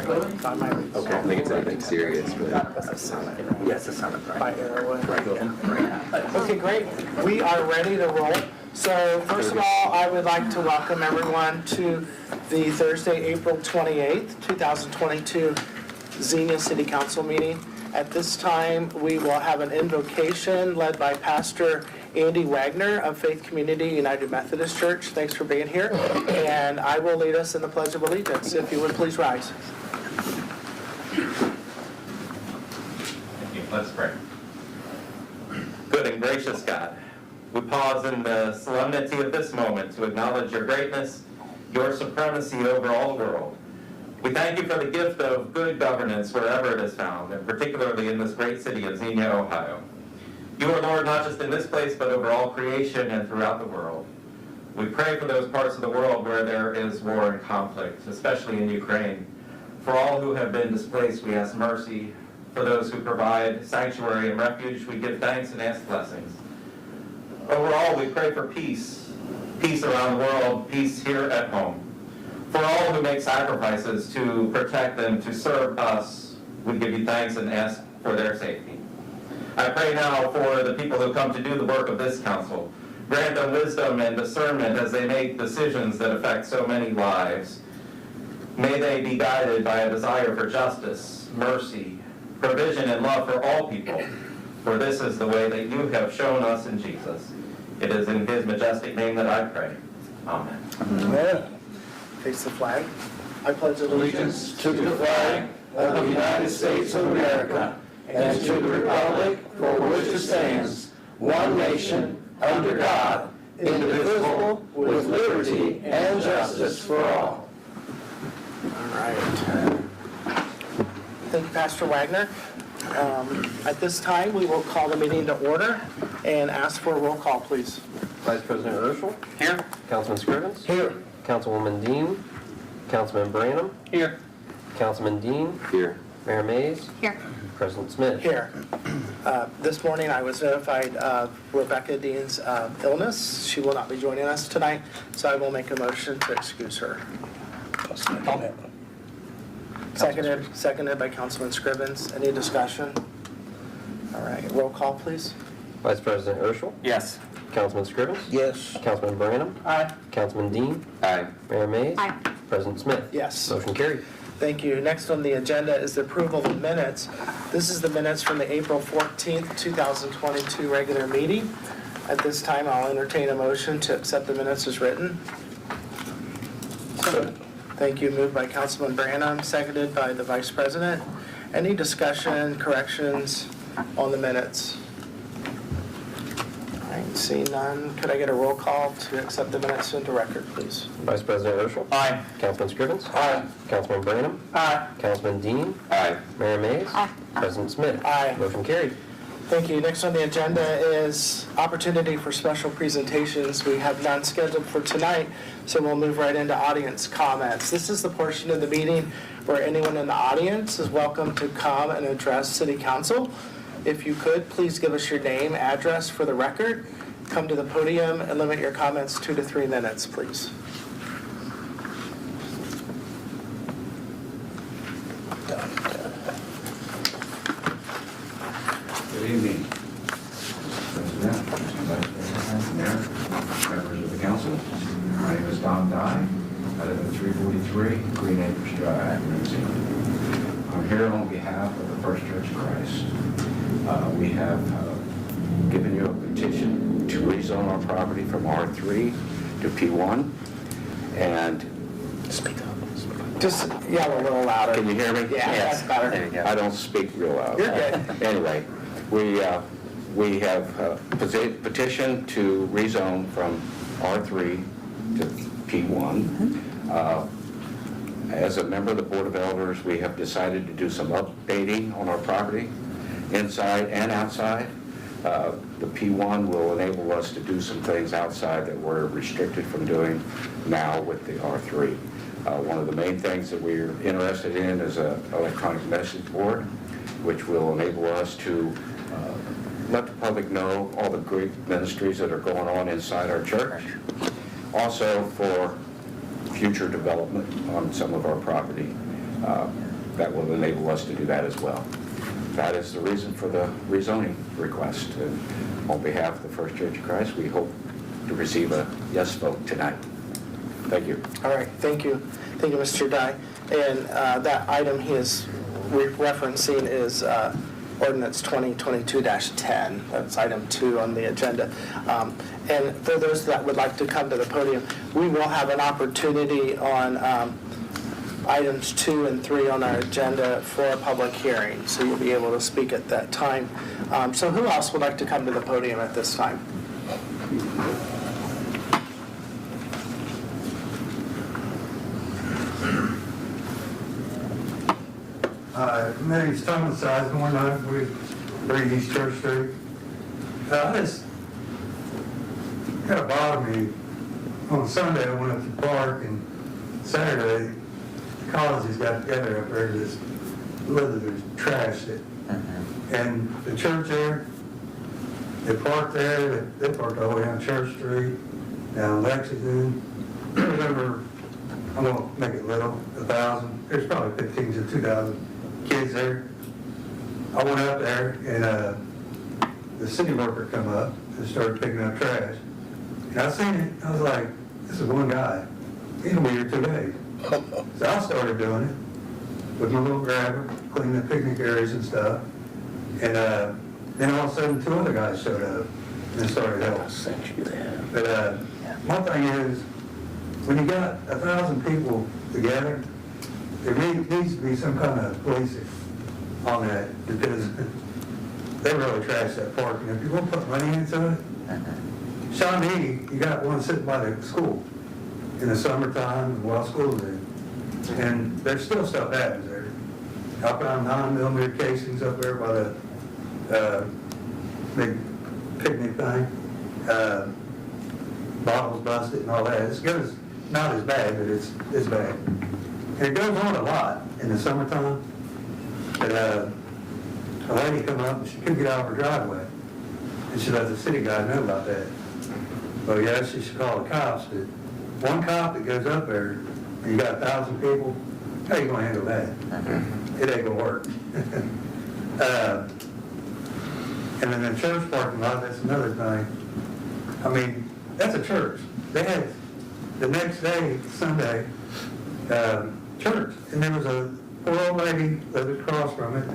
Okay, I think it's anything serious, but Yes, it's not by Arrowwood. right. Okay, great. We are ready to roll. So first of all, I would like to welcome everyone to the Thursday, April 28th, 2022 Xenia City Council meeting. At this time, we will have an invocation led by Pastor Andy Wagner of Faith Community United Methodist Church. Thanks for being here. And I will lead us in the Pledge of Allegiance. If you would please rise. Thank you. Let's pray. Good and gracious God, we pause in the solemnity of this moment to acknowledge your greatness, your supremacy over all the world. We thank you for the gift of good governance wherever it is found, and particularly in this great city of Xenia, Ohio. You are Lord not just in this place, but over all creation and throughout the world. We pray for those parts of the world where there is war and conflict, especially in Ukraine. For all who have been displaced, we ask mercy. For those who provide sanctuary and refuge, we give thanks and ask blessings. Overall, we pray for peace, peace around the world, peace here at home. For all who make sacrifices to protect and to serve us, we give you thanks and ask for their safety. I pray now for the people who come to do the work of this council. Grant them wisdom and discernment as they make decisions that affect so many lives. May they be guided by a desire for justice, mercy, provision, and love for all people. For this is the way that you have shown us in Jesus. It is in his majestic name that I pray. Amen. Amen. Face the flag. I pledge allegiance To the flag of the United States of America and to the republic for which it stands, one nation, under God, indivisible, with liberty and justice for all. All right. Thank you, Pastor Wagner. At this time, we will call the meeting to order and ask for a roll call, please. Vice President Urschel. Here. Councilman Scrivens. Here. Councilwoman Dean. Councilman Branham. Here. Councilman Dean. Here. Mayor Mays. Here. President Smith. Here. This morning, I was notified of Rebecca Dean's illness. She will not be joining us tonight, so I will make a motion to excuse her. Seconded by Councilman Scrivens. Any discussion? All right, roll call, please. Vice President Urschel. Yes. Councilman Scrivens. Yes. Councilman Branham. Aye. Councilman Dean. Aye. Mayor Mays. Aye. President Smith. Yes. Motion carried. Thank you. Next on the agenda is the approval of minutes. This is the minutes from the April 14th, 2022 regular meeting. At this time, I'll entertain a motion to accept the minutes as written. Thank you. Moved by Councilman Branham, seconded by the Vice President. Any discussion, corrections on the minutes? All right, seeing none, could I get a roll call to accept the minutes into record, please? Vice President Urschel. Aye. Councilman Scrivens. Aye. Councilman Branham. Aye. Councilman Dean. Aye. Mayor Mays. Aye. President Smith. Aye. Motion carried. Thank you. Next on the agenda is opportunity for special presentations. We have none scheduled for tonight, so we'll move right into audience comments. This is the portion of the meeting where anyone in the audience is welcome to come and address City Council. If you could, please give us your name, address for the record. Come to the podium and limit your comments 2 to 3 minutes, please. Good evening, President, Vice President, Mayor, members of the council. My name is Don Dye. I live at 343 Green Acres Drive in Xenia. I'm here on behalf of the First Church of Christ. We have given you a petition to rezone our property from R3 to P1. And Speak up. Just yell a little louder. can you hear me? Yeah, that's better. There you go. I don't speak real loud. You're good. Anyway, we have petitioned to rezone from R3 to P1. As a member of the Board of Elders, we have decided to do some updating on our property, inside and outside. The P1 will enable us to do some things outside that we're restricted from doing now with the R3. One of the main things that we're interested in is an electronic message board, which will enable us to let the public know all the great ministries that are going on inside our church. Also for future development on some of our property. that will enable us to do that as well. That is the reason for the rezoning request. And on behalf of the First Church of Christ, we hope to receive a yes vote tonight. Thank you. All right, thank you. Thank you, Mr. Dye. And that item he is referencing is ordinance 2022-10. That's item 2 on the agenda. And for those that would like to come to the podium, we will have an opportunity on items 2 and 3 on our agenda for a public hearing, so you'll be able to speak at that time. So who else would like to come to the podium at this time? My name's Thomas Sizemore, and I'm with 3 East Church Street. I just kind of bothered me. On Sunday, I went up to the park, and Saturday, the colleges got together up there to just literally trashed it. And the church there, they parked there, they parked all the way down Church Street, down Lexington. I remember, I'm going to make it little, 1,000. There's probably 15 to 2,000 kids there. I went up there, and the city worker come up and started picking up trash. And I seen it, I was like, this is one guy. He's going to be here 2 days. So I started doing it with my little grabber, cleaning the picnic areas and stuff. And then all of a sudden, 2 other guys showed up and started helping. But my thing is, when you got 1,000 people together, there needs to be some kind of policing on that, because they really trashed that park. And if you're going to put money into it, Shawnee, you got one sitting by the school in the summertime while school's in. And there's still stuff happens there. I found 9mm casings up there by the big picnic thing. Bottles busted and all that. It's not as bad, but it's bad. And it goes on a lot in the summertime. But a lady come up and she couldn't get out of her driveway. And she let the city guy know about that. Well, yeah, she should call the cops. But one cop that goes up there and you got 1,000 people, how you going to handle that? It ain't going to work. And then the church parking lot, that's another thing. I mean, that's a church. They had, the next day, Sunday, church. And there was a poor old lady lived across from it.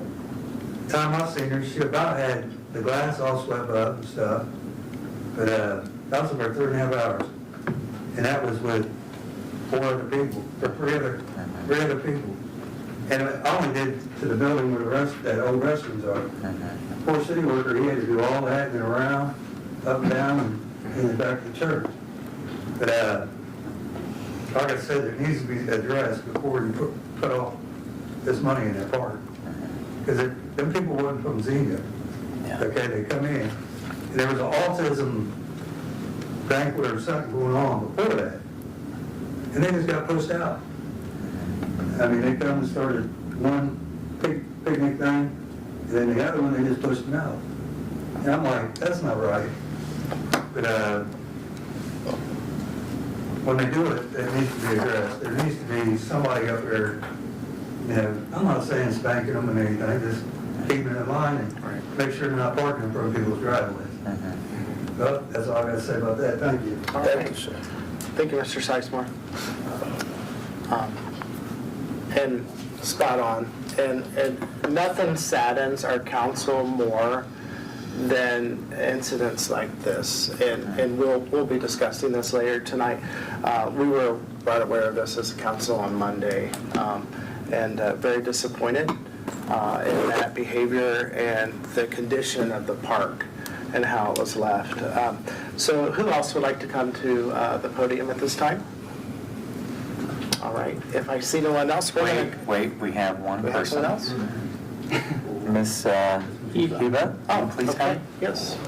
The time I seen her, she about had the glass all swept up and stuff. But that was about 3.5 hours. And that was with 4 other people, or 3 other people. And I only did to the building where that old restrooms are. Poor city worker, he had to do all that and around, up and down, and in the back of the church. But like I said, it needs to be addressed before you put all this money in that park. Because them people wasn't from Xenia. Okay, they come in. And there was an autism banquet or something going on before that. And they just got pushed out. I mean, they come and started one picnic thing, and then the other one, they just pushed them out. And I'm like, that's not right. But when they do it, it needs to be addressed. There needs to be somebody up there, you know, I'm not saying spanking them and anything, just keeping it in line and make sure they're not parking in front of people's driveways. Well, that's all I got to say about that. Thank you. All right. Thank you, Mr. Sizemore. And spot on. And nothing saddens our council more than incidents like this. And we'll be discussing this later tonight. We were right aware of this as a council on Monday, and very disappointed in that behavior and the condition of the park and how it was left. So who else would like to come to the podium at this time? All right, if I see no one else, we're going to... Wait, we have one We have person. someone else? Miss Eva, please okay. come. Yes.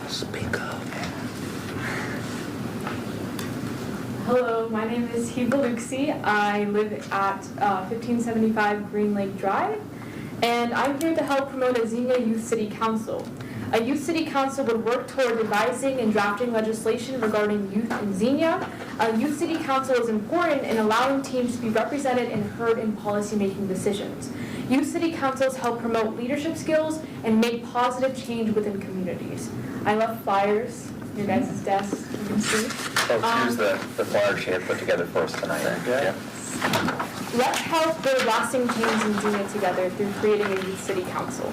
Speak up. Hello, my name is Hiba Luxi. I live at 1575 Green Lake Drive, and I'm here to help promote a Xenia Youth City Council. A youth city council would work toward advising and drafting legislation regarding youth in Xenia. A youth city council is important in allowing teens to be represented and heard in policymaking decisions. Youth city councils help promote leadership skills and make positive change within communities. I left flyers, your guys' desks, you can see. Oh, here's the flyer she had put together for us tonight. Yeah. Let's help build lasting change in Xenia together through creating a youth city council.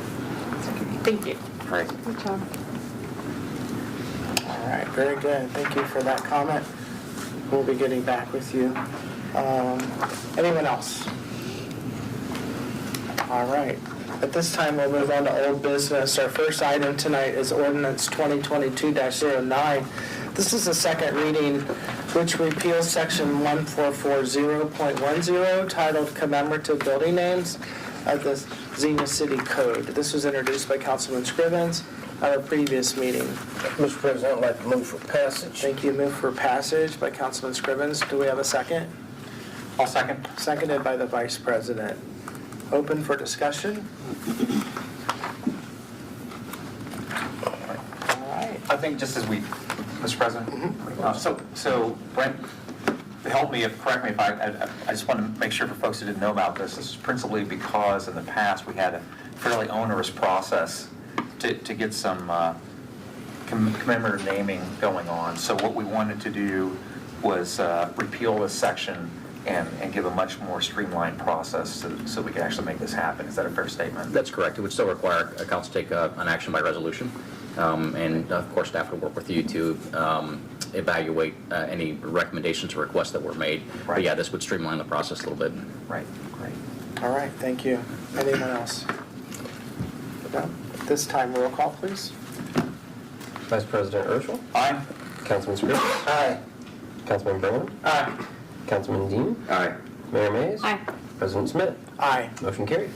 Thank you. Great. Good job. All right, very good. Thank you for that comment. We'll be getting back with you. Anyone else? All right. At this time, we'll move on to old business. Our first item tonight is ordinance 2022-09. This is the second reading, which repeals section 1440.10 titled Commemorative Building Names of the Xenia City Code. This was introduced by Councilman Scrivens at a previous meeting. Mr. President, I'd like to move for passage. Thank you. Move for passage by Councilman Scrivens. Do we have a second? I'll second. Seconded by the Vice President. Open for discussion? All right. I think just as we, Mr. President, so Brent, help me, correct me if I just want to make sure for folks who didn't know about this, this is principally because in the past we had a fairly onerous process to get some commemorative naming going on. So what we wanted to do was repeal this section and give a much more streamlined process so we can actually make this happen. Is that a fair statement? That's correct. It would still require a council to take an action by resolution. And of course, staff would work with you to evaluate any recommendations or requests that were made. Right. But yeah, this would streamline the process a little bit. Right, great. All right, thank you. Anyone else? No? At this time, roll call, please. Vice President Urschel. Aye. Councilman Scrivens. Aye. Councilman Branham. Aye. Councilman Dean. Aye. Mayor Mays. Aye. President Smith. Aye. Motion carried.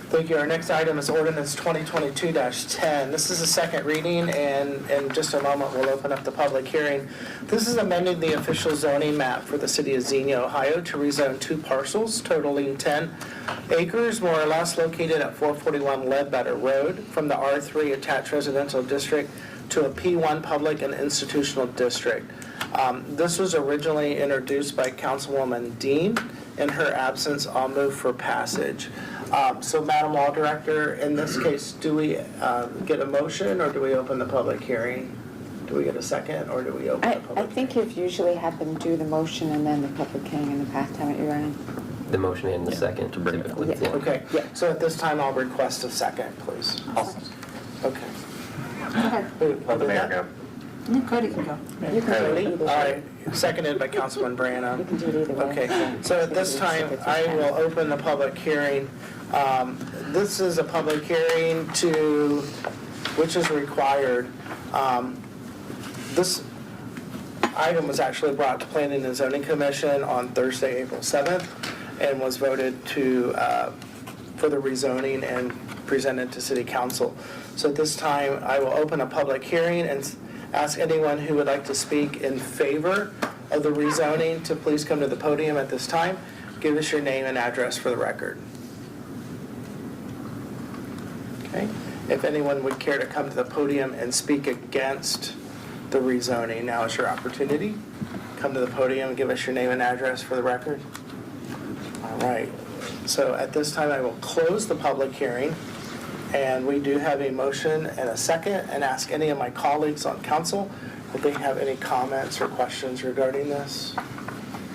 Thank you. Our next item is ordinance 2022-10. This is the second reading, and in just a moment, we'll open up the public hearing. This is amending the official zoning map for the city of Xenia, Ohio, to rezone 2 parcels totaling 10 acres, more or less, located at 441 Ledbetter Road from the R3 attached residential district to a P1 public and institutional district. This was originally introduced by Councilwoman Dean. In her absence, I'll move for passage. So, Madam Law Director, in this case, do we get a motion or do we open the public hearing? Do we get a second or do we open the public I think hearing? you've usually had them do the motion and then the public hearing in the past, haven't you, Ryan? The motion and the second. To bring it up. typically, yeah. Okay, so at this time, I'll request a second, please. Okay. Go ahead. Let the mayor go. Cody can go. You can do it Cody? either All way. right, seconded by Councilman You Branham. can do it either way. Okay, so at this time, I will open the public hearing. This is a public hearing which is required. This item was actually brought to Planning and Zoning Commission on Thursday, April 7th, and was voted for the rezoning and presented to City Council. So at this time, I will open a public hearing and ask anyone who would like to speak in favor of the rezoning to please come to the podium at this time. Give us your name and address for the record. Okay. If anyone would care to come to the podium and speak against the rezoning, now is your opportunity. Come to the podium and give us your name and address for the record. All right. So at this time, I will close the public hearing. And we do have a motion and a second, and ask any of my colleagues on council if they have any comments or questions regarding this.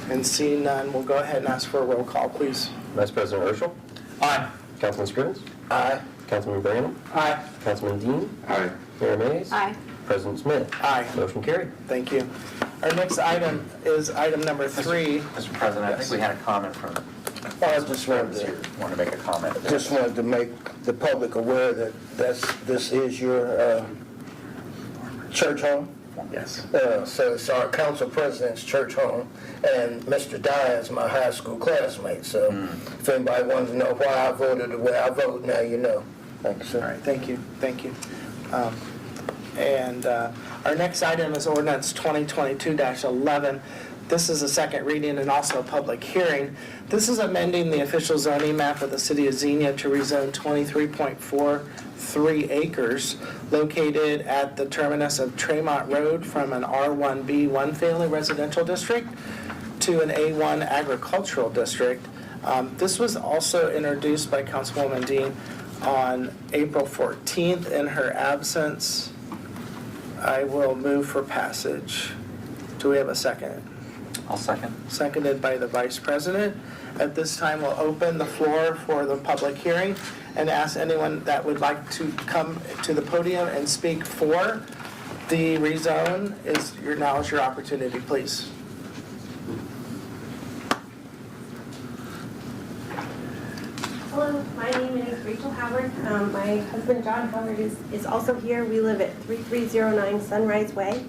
And seeing none, we'll go ahead and ask for a roll call, please. Vice President Urschel. Aye. Councilman Scrivens. Aye. Councilman Branham. Aye. Councilman Dean. Aye. Mayor Mays. Aye. President Smith. Aye. Motion carried. Thank you. Our next item is item number 3. Mr. President, I think we had a comment from, I just wanted want to make a comment. to make the public aware that this is your church home. Yes. So it's our council president's church home, and Mr. Dye is my high school classmate. So if anybody wants to know why I voted the way I vote, now you know. Thank you, sir. All right, thank you. Thank you. And our next item is ordinance 2022-11. This is a second reading and also a public hearing. This is amending the official zoning map of the city of Xenia to rezone 23.43 acres located at the terminus of Tremont Road from an R1B one-family residential district to an A1 agricultural district. This was also introduced by Councilwoman Dean on April 14th. In her absence, I will move for passage. Do we have a second? I'll second. Seconded by the Vice President. At this time, we'll open the floor for the public hearing and ask anyone that would like to come to the podium and speak for the rezone. Now is your opportunity, please. Hello, my name is Rachel Howard. My husband John Howard is also here. We live at 3309 Sunrise Way.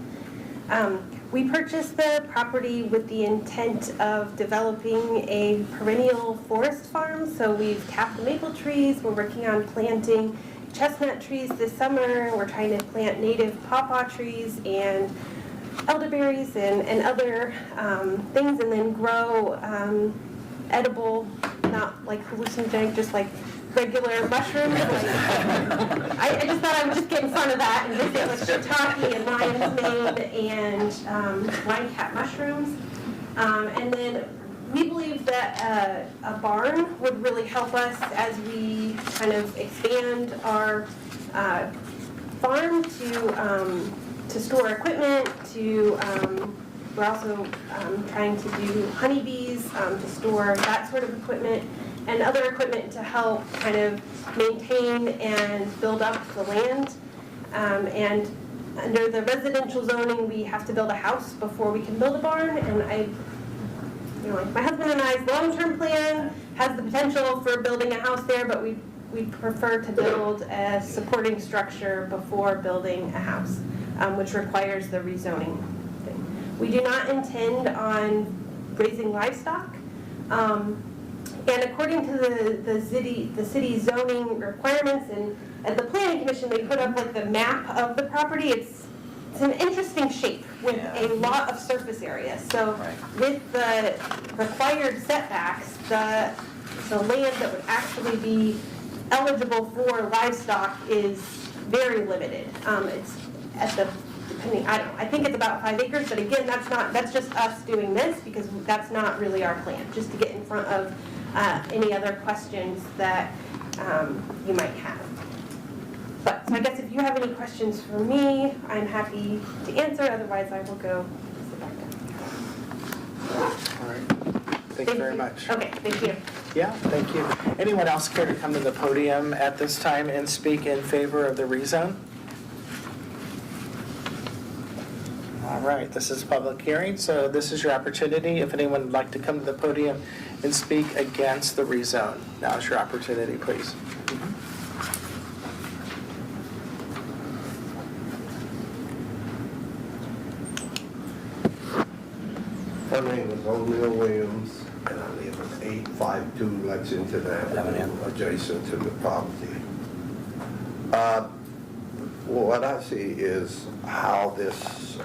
We purchased the property with the intent of developing a perennial forest farm. So we've capped the maple trees. We're working on planting chestnut trees this summer. We're trying to plant native pawpaw trees and elderberries and other things, and then grow edible, not like hallucinogenic, just like regular mushrooms. I just thought I would just get in front of that and visit with shiitake and lion's mane and wine cap mushrooms. And then we believe that a barn would really help us as we kind of expand our farm to store equipment, we're also trying to do honeybees to store that sort of equipment and other equipment to help kind of maintain and build up the land. And under the residential zoning, we have to build a house before we can build a barn. And my husband and I's long-term plan has the potential for building a house there, but we prefer to build a supporting structure before building a house, which requires the rezoning thing. We do not intend on raising livestock. And according to the city zoning requirements, and at the planning commission, they put up like the map of the property. It's an interesting shape with a lot of surface area. So with the required setbacks, the land that would actually be eligible for livestock is very limited. It's at the I think it's about 5 acres, but again, that's just us doing this because that's not really our plan, just to get in front of any other questions that you might have. So I guess if you have any questions for me, I'm happy to answer, otherwise I will go sit back down. All right. Thank you very much. Okay, thank you. Yeah, thank you. Anyone else care to come to the podium at this time and speak in favor of the rezone? All right, this is a public hearing, so this is your opportunity. If anyone would like to come to the podium and speak against the rezone, now is your opportunity, please. My name is O'Neill Williams, and I live at 852 Lexington Avenue, adjacent to the property. What I see is how this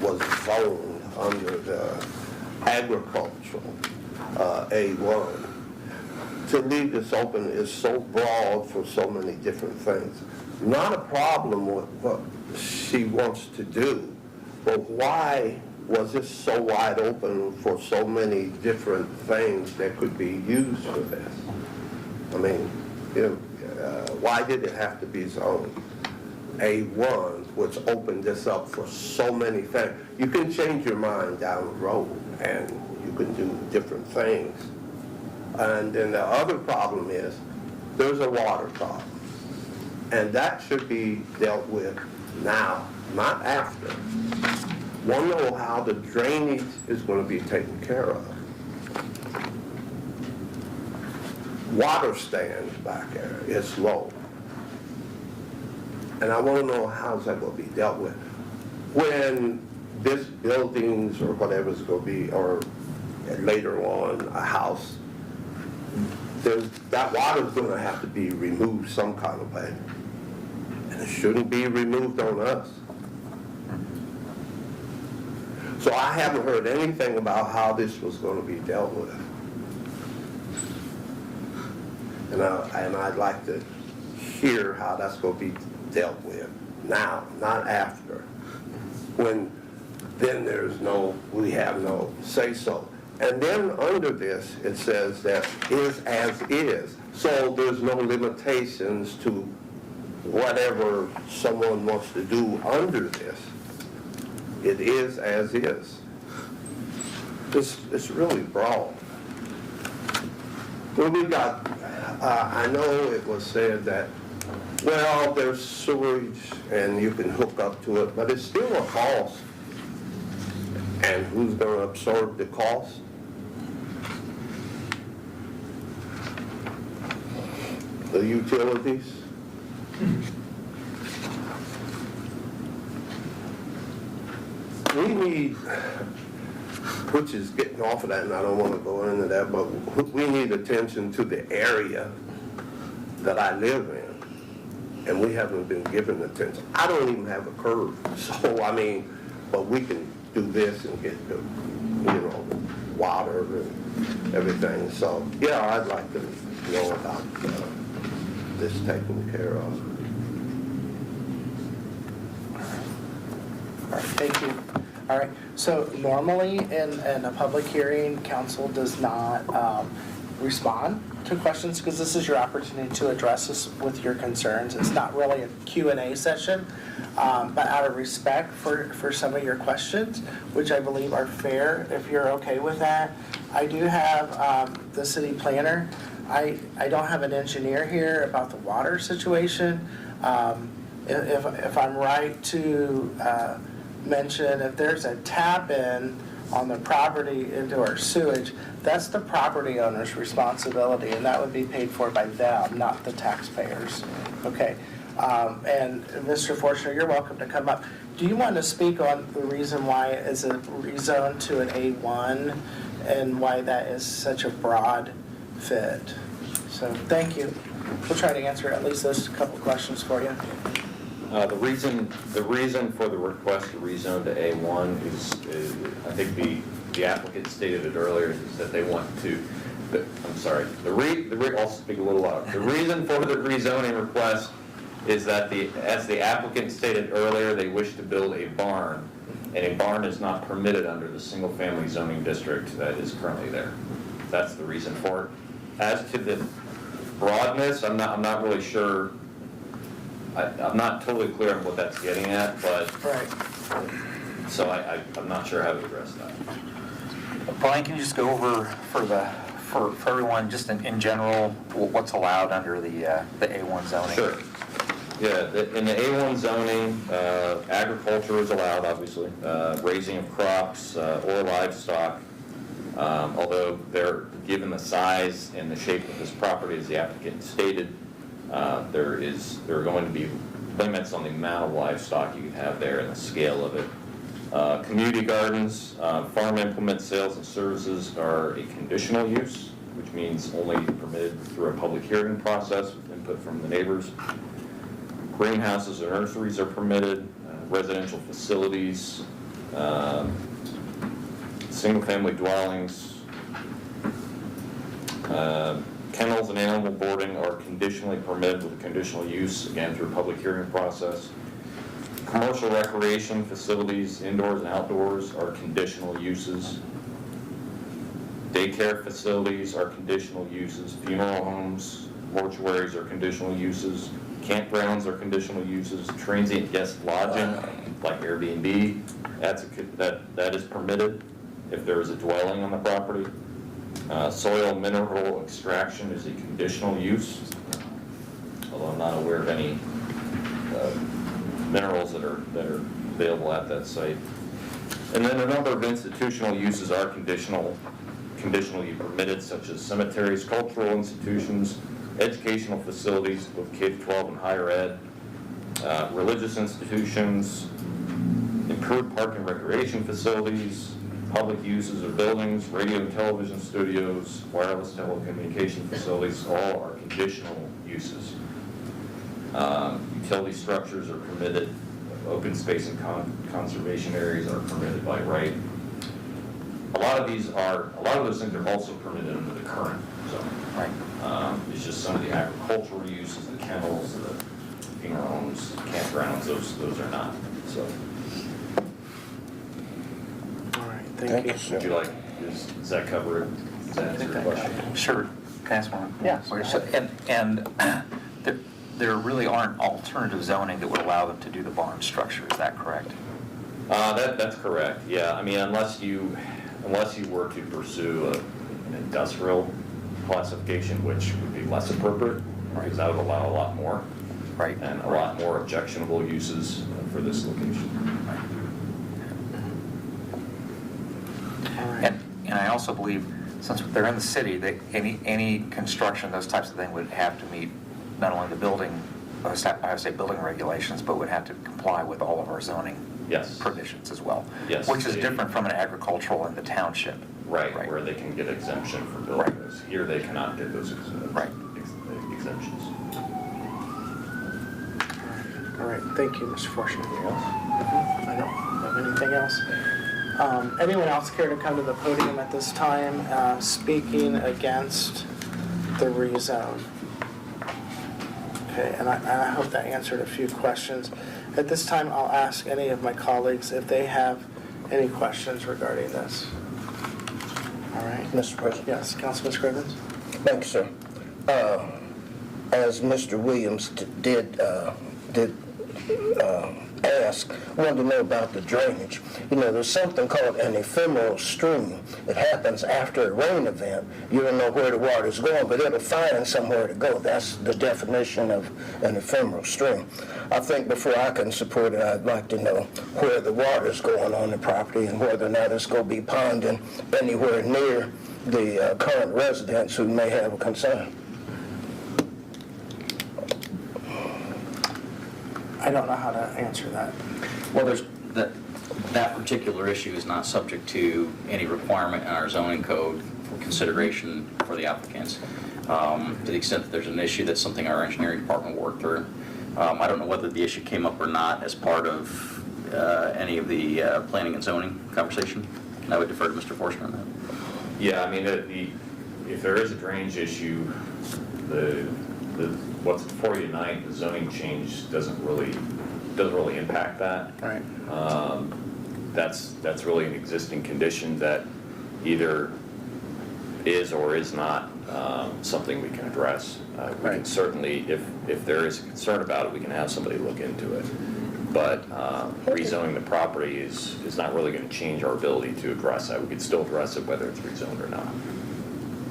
was zoned under the agricultural A1. To leave this open is so broad for so many different things. Not a problem with what she wants to do, but why was this so wide open for so many different things that could be used for this? I mean, why did it have to be zoned A1, which opened this up for so many things? You can change your mind down the road, and you can do different things. And then the other problem is, there's a water problem. And that should be dealt with now, not after. Want to know how the drainage is going to be taken care of. Water stands back there, it's low. And I want to know how's that going to be dealt with. When this buildings or whatever is going to be, or later on a house, that water is going to have to be removed some kind of way. And it shouldn't be removed on us. So I haven't heard anything about how this was going to be dealt with. And I'd like to hear how that's going to be dealt with now, not after. When then we have no say-so. And then under this, it says that is as is. So there's no limitations to whatever someone wants to do under this. It is as is. It's really broad. Well, we got, I know it was said that, well, there's sewage and you can hook up to it, but it's still a cost. And who's going to absorb the cost? The utilities? We need, which is getting off of that, and I don't want to go into that, but we need attention to the area that I live in, and we haven't been given attention. I don't even have a curb, so I mean, but we can do this and get the, water and everything. So yeah, I'd like to know about this taken care of. All right, thank you. All right, so normally in a public hearing, council does not respond to questions because this is your opportunity to address us with your concerns. It's not really a Q&A session, but out of respect for some of your questions, which I believe are fair, if you're okay with that, I do have the city planner. I don't have an engineer here about the water situation. If I'm right to mention, if there's a tap in on the property into our sewage, that's the property owner's responsibility, and that would be paid for by them, not the taxpayers. Okay. And Mr. Fortner, you're welcome to come up. Do you want to speak on the reason why it's a rezone to an A1 and why that is such a broad fit? So thank you. We'll try to answer at least those couple questions for you. The reason for the request to rezone to A1 is I think the applicant stated it earlier, is that they want to, I'll speak a little louder. The reason for the rezoning request is that as the applicant stated earlier, they wish to build a barn, and a barn is not permitted under the single-family zoning district that is currently there. That's the reason for it. As to the broadness, I'm not really sure. I'm not totally clear on what that's getting at, but right. So I'm not sure how to address that. Brian, can you just go over for everyone, just in general, what's allowed under the A1 zoning? Sure. Yeah, in the A1 zoning, agriculture is allowed, obviously, raising of crops or livestock, although given the size and the shape of this property, as the applicant stated, there are going to be limits on the amount of livestock you can have there and the scale of it. Community gardens, farm implement sales and services are a conditional use, which means only permitted through a public hearing process with input from the neighbors. Greenhouses and nurseries are permitted, residential facilities, single-family dwellings, kennels and animal boarding are conditionally permitted with a conditional use, again, through a public hearing process. Commercial recreation facilities, indoors and outdoors, are conditional uses. Daycare facilities are conditional uses. Funeral homes, mortuaries are conditional uses. Campgrounds are conditional uses. Transient guest lodging, like Airbnb, that is permitted if there is a dwelling on the property. Soil mineral extraction is a conditional use, although I'm not aware of any minerals that are available at that site. And then a number of institutional uses are conditionally permitted, such as cemeteries, cultural institutions, educational facilities, both K-12 and higher ed, religious institutions, improved park and recreation facilities, public uses of buildings, radio and television studios, wireless telecommunication facilities, all are conditional uses. Utility structures are permitted, open space and conservation areas are permitted by right. lot of those things are also permitted under the current zone. Right. It's just some of the agricultural uses, the kennels, the funeral homes, campgrounds, those are not, so. All right, thank you. Would you like, does that cover it? Does that answer your question? Sure. Can I ask one? Yes. And there really aren't alternative zoning that would allow them to do the barn structure, is that correct? That's correct, yeah. I mean, unless you were to pursue an industrial classification, which would be less appropriate, because that would allow a lot more. Right. And a lot more objectionable uses for this location. And I also believe, since they're in the city, that any construction, those types of things would have to meet not only the building, I would say building regulations, but would have to comply with all of our zoning provisions as well. Yes. Which is different from an agricultural in the township. Right, where they can get exemption for building those. Here, they cannot get those exemptions. All right, thank you, Mr. Fortune. Anything else? I don't have anything else. Anyone else care to come to the podium at this time speaking against the rezone? Okay, and I hope that answered a few questions. At this time, I'll ask any of my colleagues if they have any questions regarding this. All right. Mr. President? Yes, Councilman Scrivens? Thank you, sir. As Mr. Williams did ask, wanted to know about the drainage. You know, there's something called an ephemeral stream. It happens after a rain event. You don't know where the water's going, but it'll find somewhere to go. That's the definition of an ephemeral stream. I think before I can support it, I'd like to know where the water's going on the property and whether or not it's going to be ponding anywhere near the current residents who may have a concern. I don't know how to answer that. Well, there's that particular issue is not subject to any requirement in our zoning code for consideration for the applicants. To the extent that there's an issue, that's something our engineering department worked through. I don't know whether the issue came up or not as part of any of the planning and zoning conversation. I would defer to Mr. Forstner on that. Yeah, I mean, if there is a drainage issue, what's before you tonight, the zoning change doesn't really impact that. Right. That's really an existing condition that either is or is not something we can address. We can certainly, if there is a concern about it, we can have somebody look into it. But rezoning the property is not really going to change our ability to address that. We could still address it whether it's rezoned or not.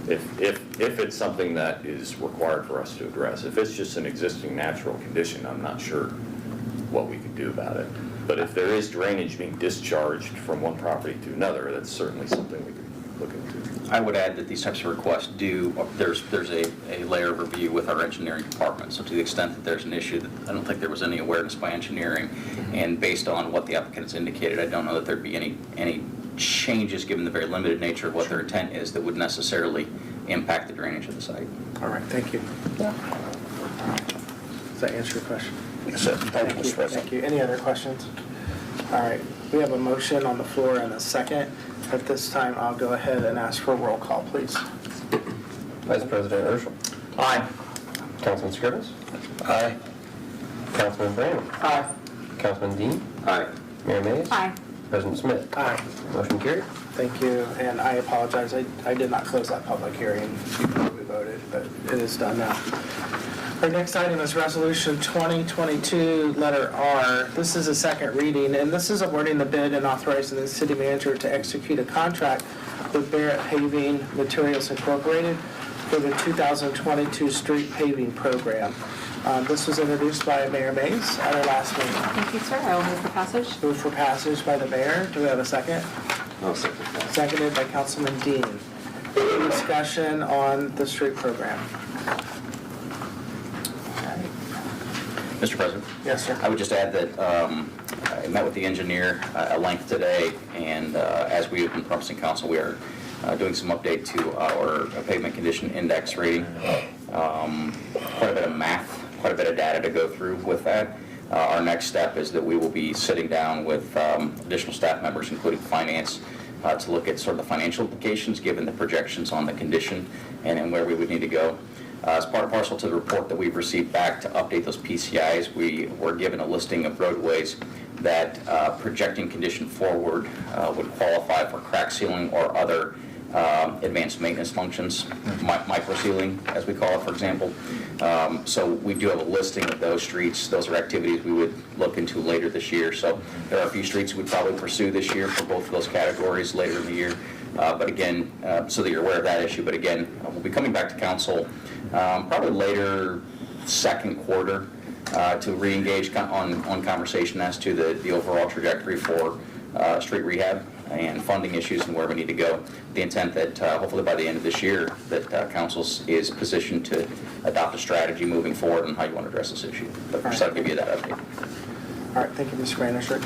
If it's something that is required for us to address. If it's just an existing natural condition, I'm not sure what we could do about it. But if there is drainage being discharged from one property to another, that's certainly something we could look into. I would add that these types of requests there's a layer of review with our engineering department. So to the extent that there's an issue that I don't think there was any awareness by engineering, and based on what the applicant has indicated, I don't know that there'd be any changes given the very limited nature of what their intent is that would necessarily impact the drainage of the site. All right, thank you. Does that answer your question? Yes, sir. Thank you, Mr. President. Thank you. Any other questions? All right, we have a motion on the floor and a second. At this time, I'll go ahead and ask for a roll call, please. Vice President Urschel. Aye. Councilman Scrivens. Aye. Councilman Brandon. Aye. Councilman Dean. Aye. Mayor Mays. Aye. President Smith. Aye. Motion carried. Thank you, and I apologize, I did not close that public hearing before we voted, but it is done now. Our next item is Resolution 2022, letter R. This is a second reading, and this is awarding the bid and authorizing the city manager to execute a contract with Barrett Paving Materials Incorporated for the 2022 street paving program. This was introduced by Mayor Mays at our last meeting. Thank you, sir. I will move for passage. Moved for passage by the mayor. Do we have a second? I'll second that. Seconded by Councilman Dean. Any discussion on the street program? Mr. President? Yes, sir. I would just add that I met with the engineer at length today, and as we have been promising council, we are doing some update to our pavement condition index rating. Quite a bit of math, quite a bit of data to go through with that. Our next step is that we will be sitting down with additional staff members, including finance, to look at sort of the financial implications, given the projections on the condition and where we would need to go. As part and parcel to the report that we've received back to update those PCIs, we were given a listing of roadways that projecting condition forward would qualify for crack sealing or other advanced maintenance functions, micro sealing, as we call it, for example. So we do have a listing of those streets. Those are activities we would look into later this year. So there are a few streets we'd probably pursue this year for both of those categories later in the year. But again, so that you're aware of that issue. But again, we'll be coming back to council probably later second quarter to re-engage on conversation as to the overall trajectory for street rehab and funding issues and where we need to go. The intent that hopefully by the end of this year that council is positioned to adopt a strategy moving forward on how you want to address this issue. But first I'll give you that update. All right, thank you, Mr. Granisher.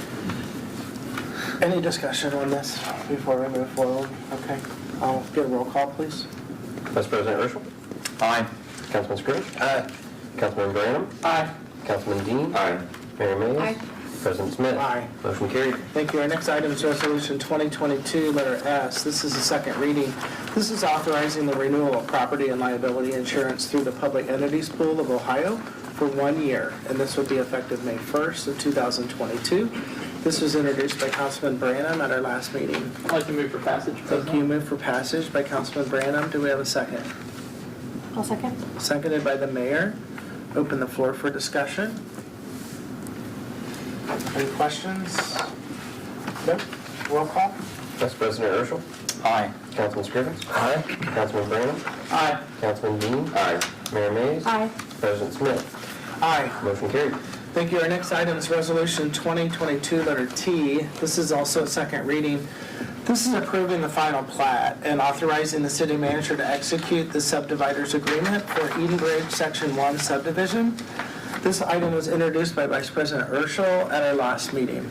Any discussion on this before we move forward? Okay, I'll get a roll call, please. Vice President Urschel. Aye. Councilman Scrivens. Aye. Councilman Branham. Aye. Councilman Dean. Aye. Mayor Mays. Aye. President Smith. Aye. Motion carried. Thank you. Our next item is Resolution 2022, letter S. This is the second reading. This is authorizing the renewal of property and liability insurance through the Public Entities Pool of Ohio for 1 year, and this would be effective May 1st of 2022. This was introduced by Councilman Branham at our last meeting. I'd like to move for passage. Thank you. Move for passage by Councilman Branham. Do we have a second? I'll second. Seconded by the mayor. Open the floor for discussion. Any questions? No? Roll call? Vice President Urschel. Aye. Councilman Scrivens. Aye. Councilman Branham. Aye. Councilman Dean. Aye. Mayor Mays. Aye. President Smith. Aye. Motion carried. Thank you. Our next item is Resolution 2022, letter T. This is also a second reading. This is approving the final plat and authorizing the city manager to execute the subdividers agreement for Eden Bridge Section 1 subdivision. This item was introduced by Vice President Urschel at our last meeting.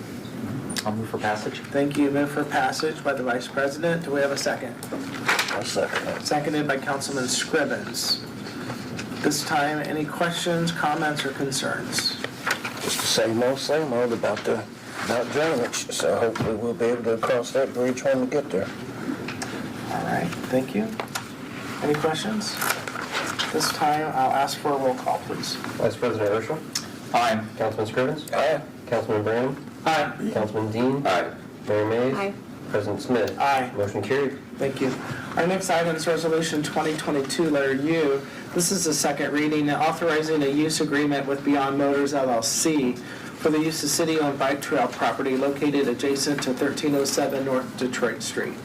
I'll move for passage. Thank you. Move for passage by the Vice President. Do we have a second? I'll second it. Seconded by Councilman Scrivens. This time, any questions, comments, or concerns? Just the same old about drainage, so hopefully we'll be able to cross that bridge when we get there. All right, thank you. Any questions? This time, I'll ask for a roll call, please. Vice President Urschel. Aye. Councilman Scrivens. Aye. Councilman Branham. Aye. Councilman Dean. Aye. Mayor Mays. Aye. President Smith. Aye. Motion carried. Thank you. Our next item is Resolution 2022, letter U. This is the second reading, authorizing a use agreement with Beyond Motors LLC for the use of city-owned bike trail property located adjacent to 1307 North Detroit Street.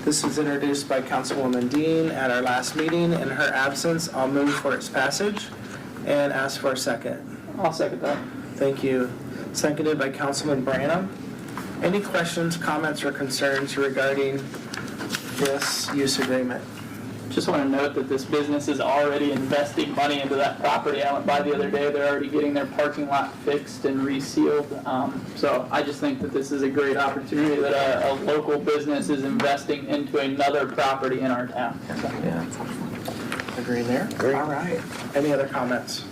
This was introduced by Councilwoman Dean at our last meeting. In her absence, I'll move for its passage and ask for a second. I'll second that. Thank you. Seconded by Councilman Branham. Any questions, comments, or concerns regarding this use agreement? Just want to note that this business is already investing money into that property. I went by the other day, they're already getting their parking lot fixed and resealed. So I just think that this is a great opportunity that a local business is investing into another property in our town. Agree there? Agree. All right. Any other comments?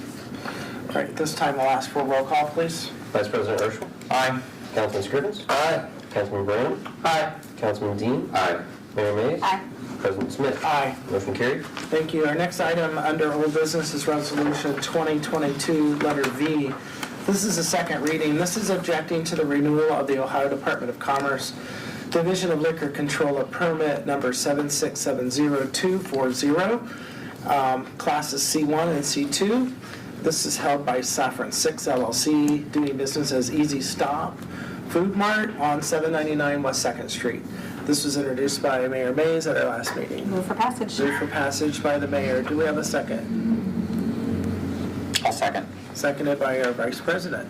All right, this time I'll ask for a roll call, please. Vice President Urschel. Aye. Councilman Scrivens. Aye. Councilman Branham. Aye. Councilman Dean. Aye. Mayor Mays. Aye. President Smith. Aye. Motion carried. Thank you. Our next item under old business is Resolution 2022, letter V. This is the second reading. This is objecting to the renewal of the Ohio Department of Commerce Division of Liquor Control of Permit number 7670240, classes C1 and C2. This is held by Saffron 6 LLC, doing business as Easy Stop Food Mart on 799 West 2nd Street. This was introduced by Mayor Mays at our last meeting. Move for passage. Move for passage by the mayor. Do we have a second? I'll second. Seconded by our vice president.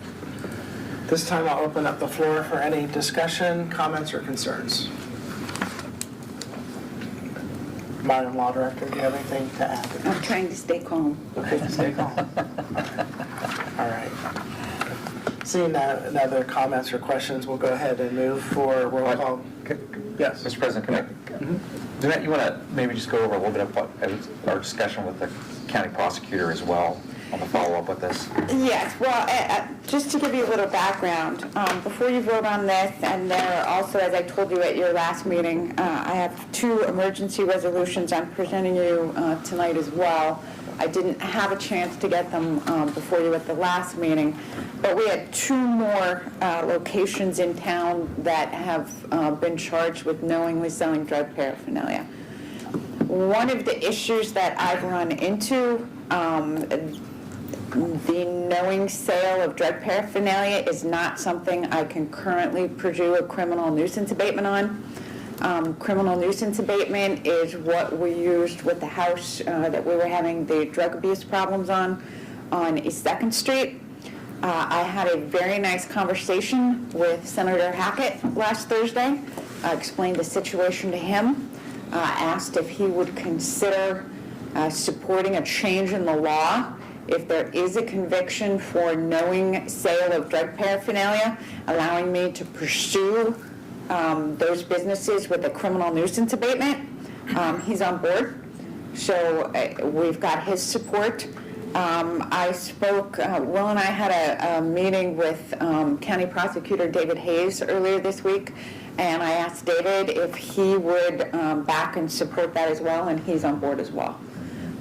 This time I'll open up the floor for any discussion, comments, or concerns. Madam Law Director, do you have anything to add? I'm trying to stay calm. Okay, stay calm. All right. Seeing no other comments or questions, we'll go ahead and move for roll call. Yes. Mr. President, can I, Jeanette, you want to maybe just go over a little bit of what our discussion with the county prosecutor as well want to follow up with this? Yes, well, just to give you a little background, before you vote on this, and there are also, as I told you at your last meeting, I have 2 emergency resolutions I'm presenting you tonight as well. I didn't have a chance to get them before you at the last meeting, but we had 2 more locations in town that have been charged with knowingly selling drug paraphernalia. One of the issues that I've run into, the knowing sale of drug paraphernalia is not something I can currently pursue a criminal nuisance abatement on. Criminal nuisance abatement is what we used with the house that we were having the drug abuse problems on East 2nd Street. I had a very nice conversation with Senator Hackett last Thursday. I explained the situation to him, asked if he would consider supporting a change in the law if there is a conviction for knowing sale of drug paraphernalia, allowing me to pursue those businesses with a criminal nuisance abatement. He's on board, so we've got his support. I spoke, Will and I had a meeting with County Prosecutor David Hayes earlier this week, and I asked David if he would back and support that as well, and he's on board as well.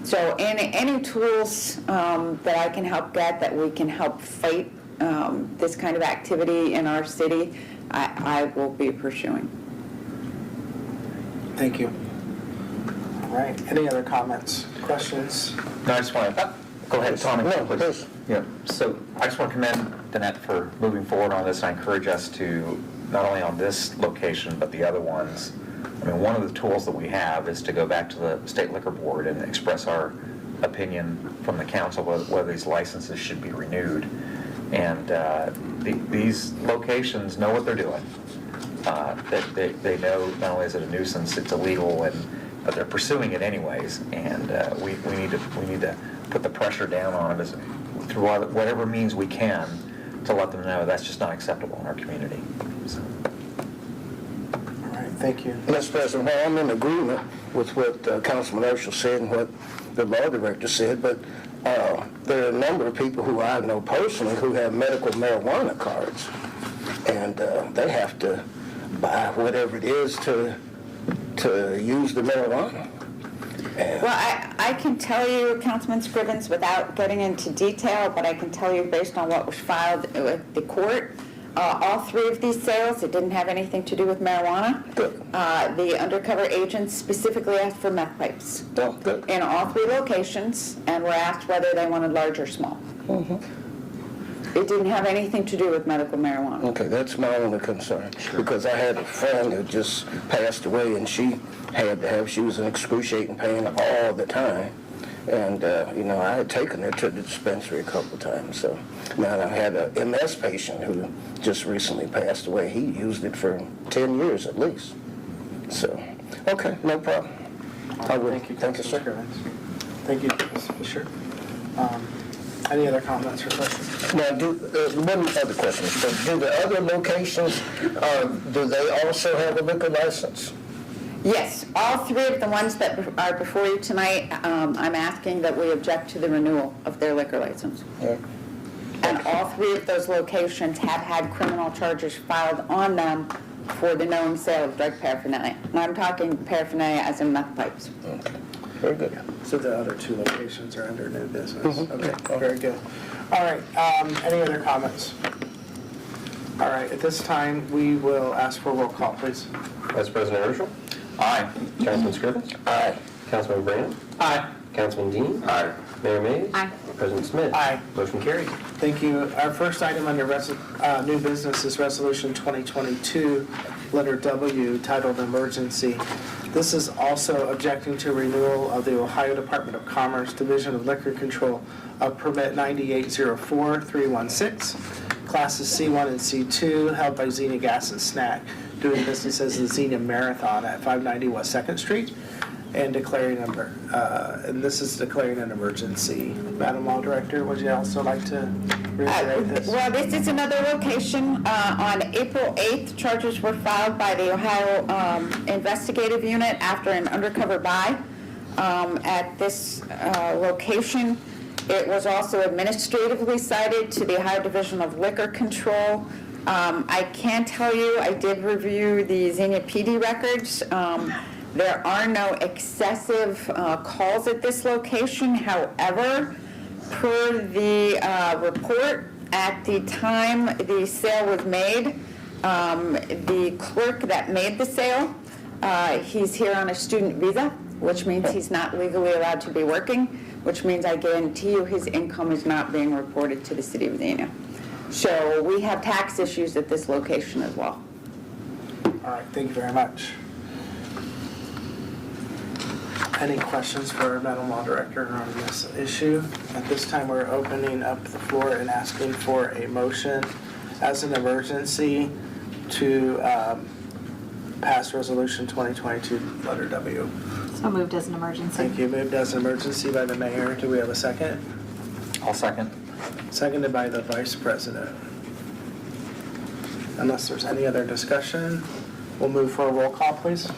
So any tools that I can help get that we can help fight this kind of activity in our city, I will be pursuing. Thank you. All right, any other comments, questions? No, I just want to, go ahead, Tommy. No, please. Yeah, so I just want to commend Danette for moving forward on this. I encourage us to, not only on this location, but the other ones. I mean, one of the tools that we have is to go back to the State Liquor Board and express our opinion from the council whether these licenses should be renewed. And these locations know what they're doing. They know not only is it a nuisance, it's illegal, but they're pursuing it anyways. And we need to put the pressure down on them through whatever means we can to let them know that's just not acceptable in our community. So. All right, thank you. Mr. President, well, I'm in agreement with what Councilman Urschel said and what the law director said, but there are a number of people who I know personally who have medical marijuana cards, and they have to buy whatever it is to use the marijuana. Well, I can tell you, Councilman Scrivens, without getting into detail, but I can tell you based on what was filed with the court, all 3 of these sales, it didn't have anything to do with marijuana. Good. The undercover agents specifically asked for meth pipes Good. in all 3 locations, and were asked whether they wanted large or small. Mm-hmm. It didn't have anything to do with medical marijuana. Okay, that's my only concern. Sure. Because I had a friend who just passed away, and she was in excruciating pain all the time. And, I had taken her to the dispensary a couple of times. So now I had a MS patient who just recently passed away. He used it for 10 years at least. So, okay, no problem. I will. Thank you, Thank you, sir. Scrivens. Thank you, Ms. Fisher. Any other comments or questions? Now, one other question. Do the other locations, do they also have a liquor license? Yes, all 3 of the ones that are before you tonight, I'm asking that we object to the renewal of their liquor license. Yeah. And all 3 of those locations have had criminal charges filed on them for the knowing sale of drug paraphernalia. And I'm talking paraphernalia as in meth pipes. Okay, very good. So the other 2 locations are under new business. Mm-hmm. Okay, very good. All right, any other comments? All right, at this time, we will ask for a roll call, please. Vice President Urschel. Aye. Councilman Scrivens. Aye. Councilman Brand. Aye. Councilman Dean. Aye. Mayor Mays. Aye. President Smith. Aye. Motion carried. Thank you. Our first item under new business is Resolution 2022, letter W, titled Emergency. This is also objecting to renewal of the Ohio Department of Commerce Division of Liquor Control of Permit 9804316, classes C1 and C2, held by Xenia Gas and Snack, doing business as the Xenia Marathon at 590 West 2nd Street, and declaring and this is declaring an emergency. Madam Law Director, would you also like to reiterate this? Well, this is another location. On April 8th, charges were filed by the Ohio Investigative Unit after an undercover buy at this location. It was also administratively cited to the Ohio Division of Liquor Control. I can tell you, I did review the Xenia PD records. There are no excessive calls at this location. However, per the report, at the time the sale was made, the clerk that made the sale, he's here on a student visa, which means he's not legally allowed to be working, which means I guarantee you his income is not being reported to the city of Xenia. So we have tax issues at this location as well. All right, thank you very much. Any questions for Madam Law Director on this issue? At this time, we're opening up the floor and asking for a motion as an emergency to pass Resolution 2022, letter W. So moved as an emergency. Thank you. Moved as an emergency by the mayor. Do we have a second? I'll second. Seconded by the vice president. Unless there's any other discussion, we'll move for a roll call, please.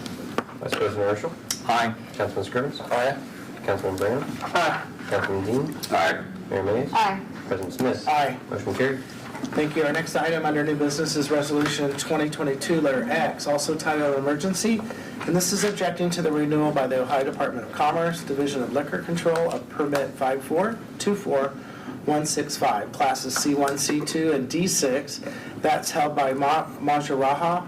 Vice President Urschel. Aye. Councilman Scrivens. Aye. Councilman Branham. Aye. Councilman Dean. Aye. Mayor Mays. Aye. President Smith. Aye. Motion carried. Thank you. Our next item under new business is Resolution 2022, letter X, also titled Emergency. And this is objecting to the renewal by the Ohio Department of Commerce, Division of Liquor Control of Permit 5424165, classes C1, C2, and D6. That's held by Maharaja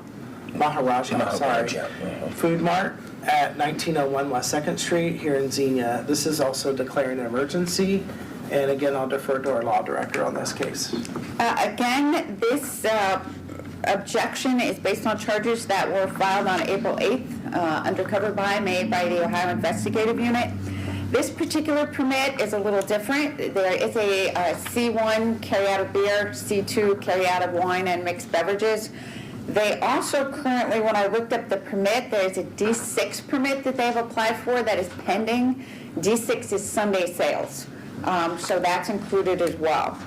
Food Mart at 1901 West 2nd Street here in Xenia. This is also declaring an emergency. And again, I'll defer to our law director on this case. Again, this objection is based on charges that were filed on April 8th, undercover buy made by the Ohio Investigative Unit. This particular permit is a little different. There is a C1 carry out of beer, C2 carry out of wine and mixed beverages. They also currently, when I looked up the permit, there's a D6 permit that they've applied for that is pending. D6 is Sunday sales. So that's included as well.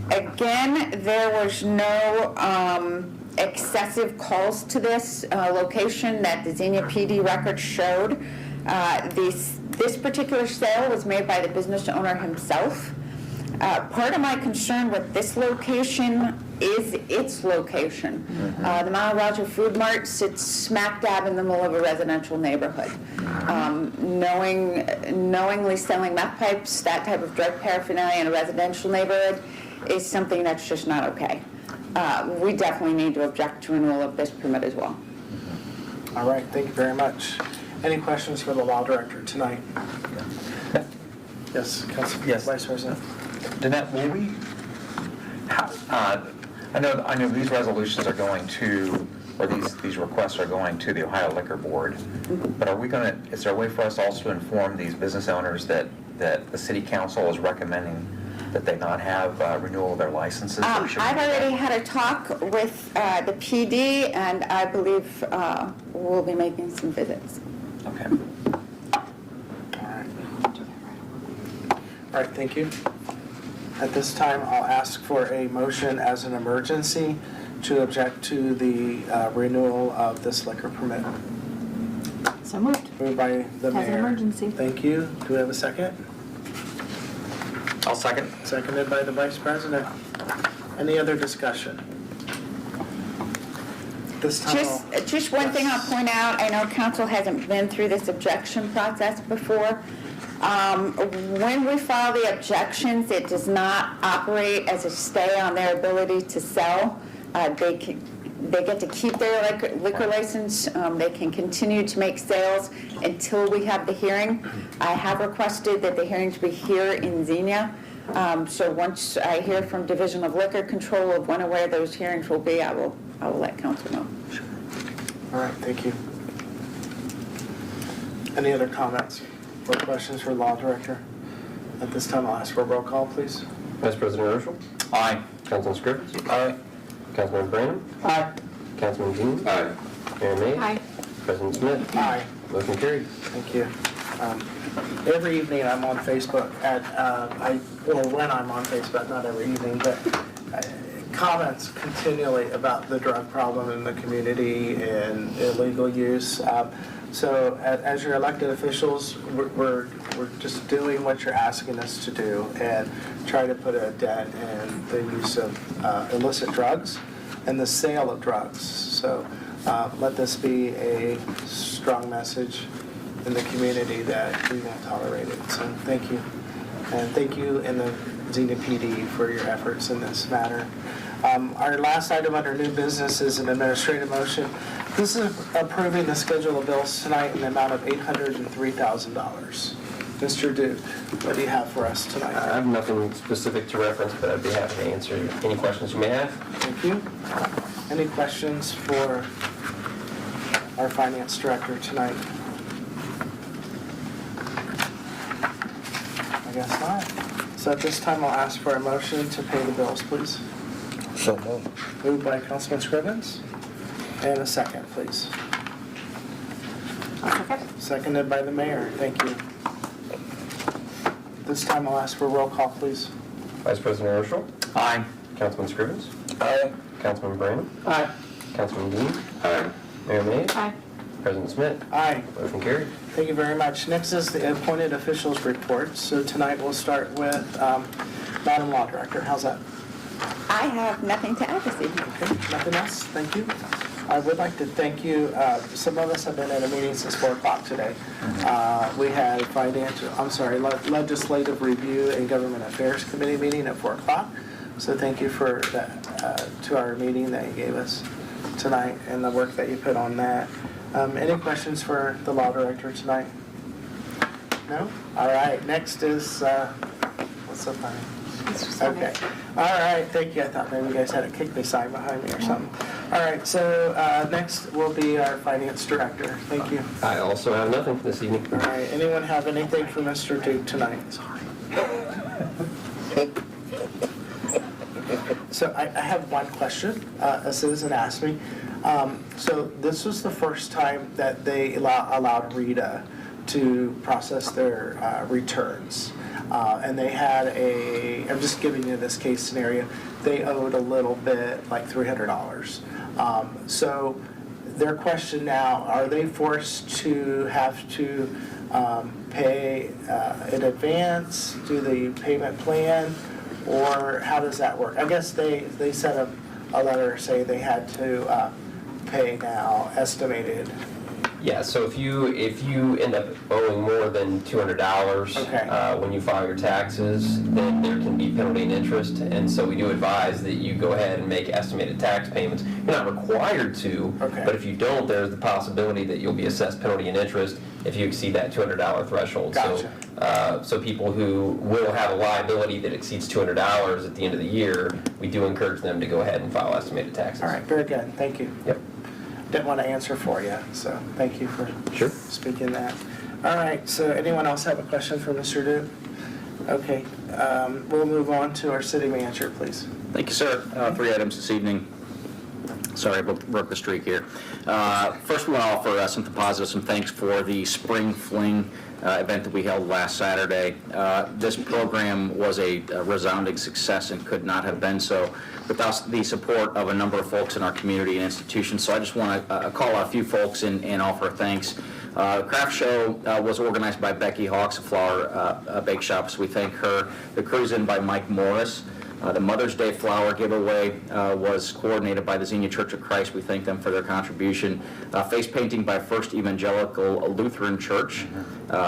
Again, there was no excessive calls to this location that the Xenia PD records showed. This particular sale was made by the business owner himself. Part of my concern with this location is its location. The Maharaja Food Mart sits smack dab in the middle of a residential neighborhood. Knowingly selling meth pipes, that type of drug paraphernalia in a residential neighborhood is something that's just not okay. We definitely need to object to renewal of this permit as well. All right, thank you very much. Any questions for the law director tonight? Yes, Vice President. Danette, will we, I know these resolutions are going to, or these requests are going to the Ohio Liquor Board, but is there a way for us also to inform these business owners that the city council is recommending that they not have renewal of their licenses? I've already had a talk with the PD, and I believe we'll be making some visits. Okay. All right, thank you. At this time, I'll ask for a motion as an emergency to object to the renewal of this liquor permit. So moved. Moved by the mayor. As an emergency. Thank you. Do we have a second? I'll second. Seconded by the vice president. Any other discussion? This time Just one thing I'll point out, I know council hasn't been through this objection process before. When we file the objections, it does not operate as a stay on their ability to sell. They get to keep their liquor license. They can continue to make sales until we have the hearing. I have requested that the hearings be here in Xenia. So once I hear from Division of Liquor Control of when and where those hearings will be, I will let council know. All right, thank you. Any other comments or questions for law director? At this time, I'll ask for a roll call, please. Vice President Urschel. Aye. Councilman Scrivens. Aye. Councilman Branham. Aye. Councilman Dean. Aye. Mayor Mays. Aye. President Smith. Aye. Motion carried. Thank you. Every evening I'm on Facebook when I'm on Facebook, not every evening, but comments continually about the drug problem in the community and illegal use. So as your elected officials, we're just doing what you're asking us to do and try to put a dent in the use of illicit drugs and the sale of drugs. So let this be a strong message in the community that we won't tolerate it. So thank you. And thank you and the Xenia PD for your efforts in this matter. Our last item under new business is an administrative motion. This is approving the schedule of bills tonight in the amount of $803,000. Mr. Duke, what do you have for us tonight? I have nothing specific to reference, but I'd be happy to answer any questions you may have. Thank you. Any questions for our finance director tonight? I guess not. So at this time, I'll ask for a motion to pay the bills, please. So moved. Moved by Councilman Scrivens. And a second, please. Seconded by the mayor. Thank you. This time, I'll ask for a roll call, please. Vice President Urschel. Aye. Councilman Scrivens. Aye. Councilman Brandon. Aye. Councilman Dean. Aye. Mayor May. Aye. President Smith. Aye. Motion carried. Thank you very much. Next is the appointed officials report. So tonight, we'll start with Madam Law Director. How's that? I have nothing to add this evening. Okay, nothing else? Thank you. I would like to thank you. Some of us have been at a meeting since 4 o'clock today. We had legislative review and government affairs committee meeting at 4 o'clock. So thank you for that, to our meeting that you gave us tonight and the work that you put on that. Any questions for the law director tonight? No? All right, next is, what's so funny? Okay. All right, thank you. I thought maybe you guys had a kick me sign behind me or something. All right, so next will be our finance director. Thank you. I also have nothing for this evening. All right, anyone have anything for Mr. Duke tonight? Sorry. So I have one question. A citizen asked me. So this was the first time that they allowed RETA to process their returns. And they had I'm just giving you this case scenario, they owed a little bit, like $300. So their question now, are they forced to have to pay in advance, do the payment plan, or how does that work? I guess they sent a letter saying they had to pay now, estimated. Yeah, so if you end up owing more than $200 Okay. When you file your taxes, then there can be penalty and interest. And so we do advise that you go ahead and make estimated tax payments. You're not required to, Okay. but if you don't, there's the possibility that you'll be assessed penalty and interest if you exceed that $200 threshold. Gotcha. So people who will have a liability that exceeds $200 at the end of the year, we do encourage them to go ahead and file estimated taxes. All right, very good. Thank you. Yep. Didn't want to answer for you, so thank you for Sure. speaking that. All right, so anyone else have a question for Mr. Duke? Okay, we'll move on to our city manager, please. Thank you, sir. 3 items this evening. Sorry, I broke the streak here. First, we want to offer something positive, some thanks for the Spring Fling event that we held last Saturday. This program was a resounding success and could not have been so without the support of a number of folks in our community and institutions. So I just want to call out a few folks and offer thanks. The craft show was organized by Becky Hawks of Flower Bake Shop, so we thank her. The crew's in by Mike Morris. The Mother's Day flower giveaway was coordinated by the Xenia Church of Christ. We thank them for their contribution. Face painting by First Evangelical Lutheran Church.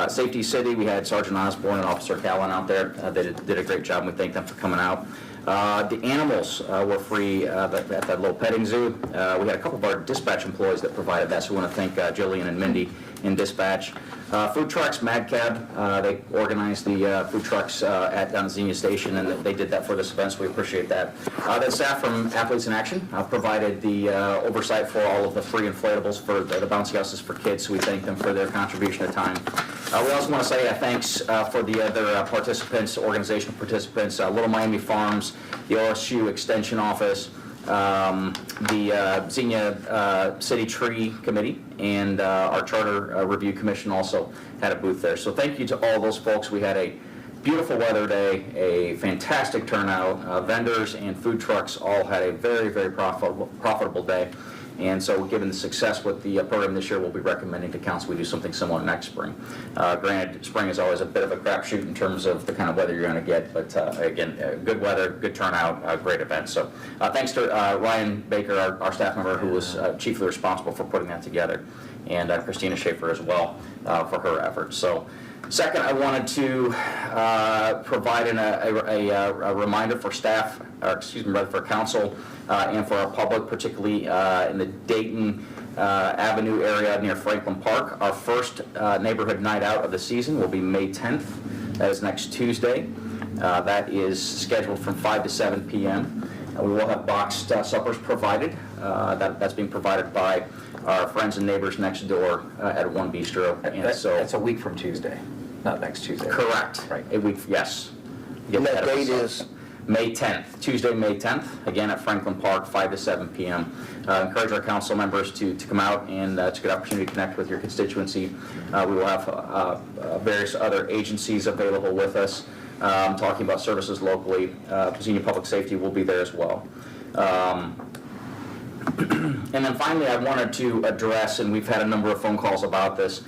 Safety City, we had Sergeant Osborne and Officer Callan out there. They did a great job, and we thank them for coming out. The animals were free at that little petting zoo. We had a couple of our dispatch employees that provided that, so we want to thank Jillian and Mindy in dispatch. Food trucks, Mad Cab, they organized the food trucks down at Xenia Station, and they did that for this event, so we appreciate that. The staff from Athletes in Action provided the oversight for all of the free inflatables for the bouncy houses for kids, so we thank them for their contribution of time. We also want to say thanks for the other participants, organizational participants, Little Miami Farms, the OSU Extension Office, the Xenia City Tree Committee, and our Charter Review Commission also had a booth there. So thank you to all those folks. We had a beautiful weather day, a fantastic turnout. Vendors and food trucks all had a very, very profitable day. And so given the success with the program this year, we'll be recommending to council we do something similar next spring. Granted, spring is always a bit of a crapshoot in terms of the kind of weather you're going to get, but again, good weather, good turnout, great event. So thanks to Ryan Baker, our staff member, who was chiefly responsible for putting that together, and Christina Schaefer as well for her efforts. So second, I wanted to provide a reminder for staff, or excuse me, rather for council and for our public, particularly in the Dayton Avenue area near Franklin Park. Our first neighborhood night out of the season will be May 10th. That is next Tuesday. That is scheduled from 5 to 7 p.m. We will have boxed suppers provided. That's being provided by our friends and neighbors next door at One Bistro. And so That's a week from Tuesday, not next Tuesday. correct. Right. A week, yes. And that date is? May 10th, Tuesday, May 10th, again at Franklin Park, 5 to 7 p.m. Encourage our council members to come out, and it's a good opportunity to connect with your constituency. We will have various other agencies available with us, talking about services locally. Xenia Public Safety will be there as well. And then finally, I wanted to address, and we've had a number of phone calls about this,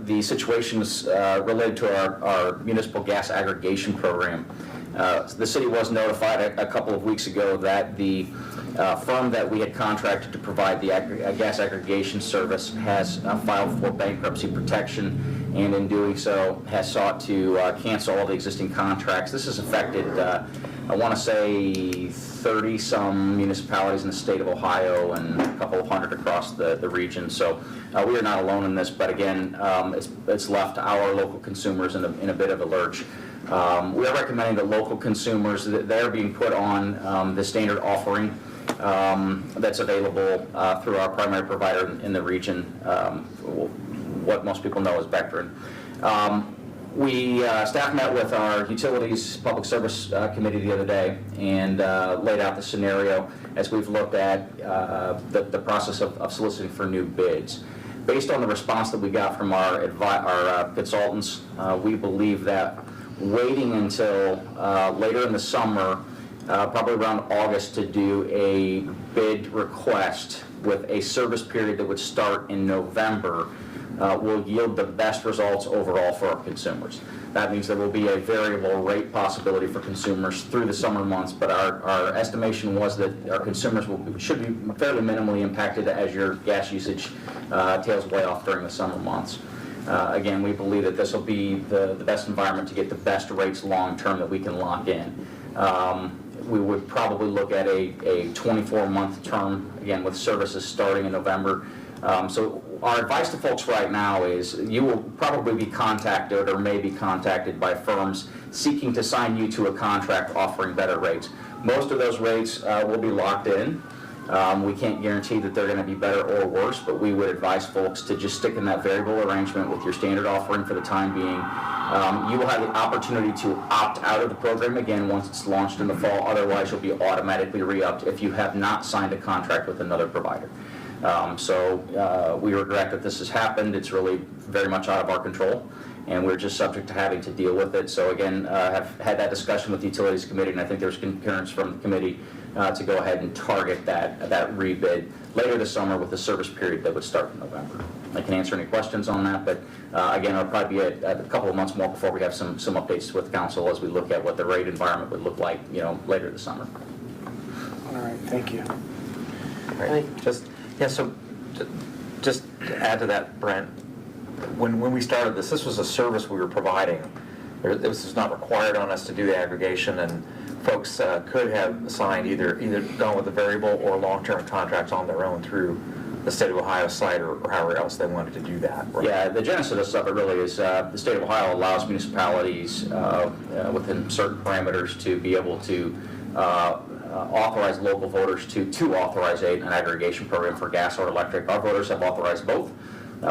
the situations related to our municipal gas aggregation program. The city was notified a couple of weeks ago that the firm that we had contracted to provide the gas aggregation service has filed for bankruptcy protection, and in doing so has sought to cancel all the existing contracts. This has affected, I want to say, 30-some municipalities in the state of Ohio and a couple of hundred across the region. So we are not alone in this, but again, it's left our local consumers in a bit of a lurch. We are recommending that local consumers, they're being put on the standard offering that's available through our primary provider in the region, what most people know as Vectren. Staff met with our Utilities Public Service Committee the other day and laid out the scenario as we've looked at the process of soliciting for new bids. Based on the response that we got from our consultants, we believe that waiting until later in the summer, probably around August, to do a bid request with a service period that would start in November will yield the best results overall for our consumers. That means there will be a variable rate possibility for consumers through the summer months, but our estimation was that our consumers should be fairly minimally impacted as your gas usage tails way off during the summer months. Again, we believe that this will be the best environment to get the best rates long-term that we can lock in. We would probably look at a 24-month term, again, with services starting in November. So our advice to folks right now is you will probably be contacted or may be contacted by firms seeking to sign you to a contract offering better rates. Most of those rates will be locked in. We can't guarantee that they're going to be better or worse, but we would advise folks to just stick in that variable arrangement with your standard offering for the time being. You will have the opportunity to opt out of the program again once it's launched in the fall. Otherwise, you'll be automatically re-upped if you have not signed a contract with another provider. So we regret that this has happened. It's really very much out of our control, and we're just subject to having to deal with it. So again, have had that discussion with the Utilities Committee, and I think there's concurrence from the committee to go ahead and target that rebid later this summer with a service period that would start in November. I can answer any questions on that, but again, it'll probably be a couple of months more before we have some updates with council as we look at what the rate environment would look like, later this summer. All right, thank you. Right. So just to add to that, Brent, when we started this was a service we were providing. This was not required on us to do the aggregation, and folks could have signed either gone with a variable or long-term contracts on their own through the state of Ohio site or however else they wanted to do that. Right? Yeah, the genesis of it really is the state of Ohio allows municipalities within certain parameters to be able to authorize local voters to authorize an aggregation program for gas or electric. Our voters have authorized both.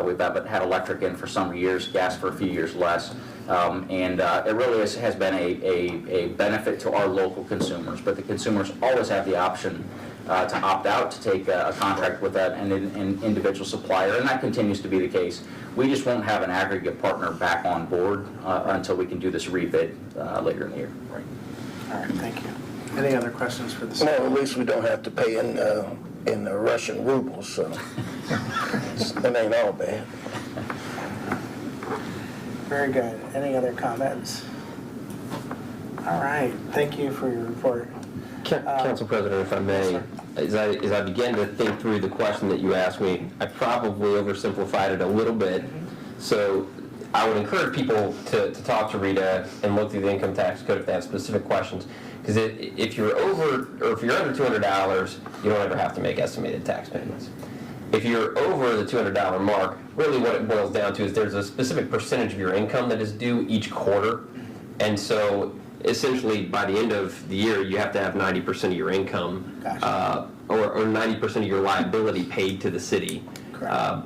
We've had electric in for some years, gas for a few years less. And it really has been a benefit to our local consumers, but the consumers always have the option to opt out, to take a contract with an individual supplier, and that continues to be the case. We just won't have an aggregate partner back on board until we can do this rebid later in the year. Right. All right, thank you. Any other questions for the No, at least we don't have to pay in in the Russian rubles, so it ain't all bad. Very good. Any other comments? All right, thank you for your report. Council President, if I may, as I begin to think through the question that you asked me, I probably oversimplified it a little bit. So I would encourage people to talk to Rita and look through the income tax code if they have specific questions. Because if you're over, or if you're under $200, you don't ever have to make estimated tax payments. If you're over the $200 mark, really what it boils down to is there's a specific percentage of your income that is due each quarter. And so essentially by the end of the year, you have to have 90% of your income or 90% of your liability paid to the city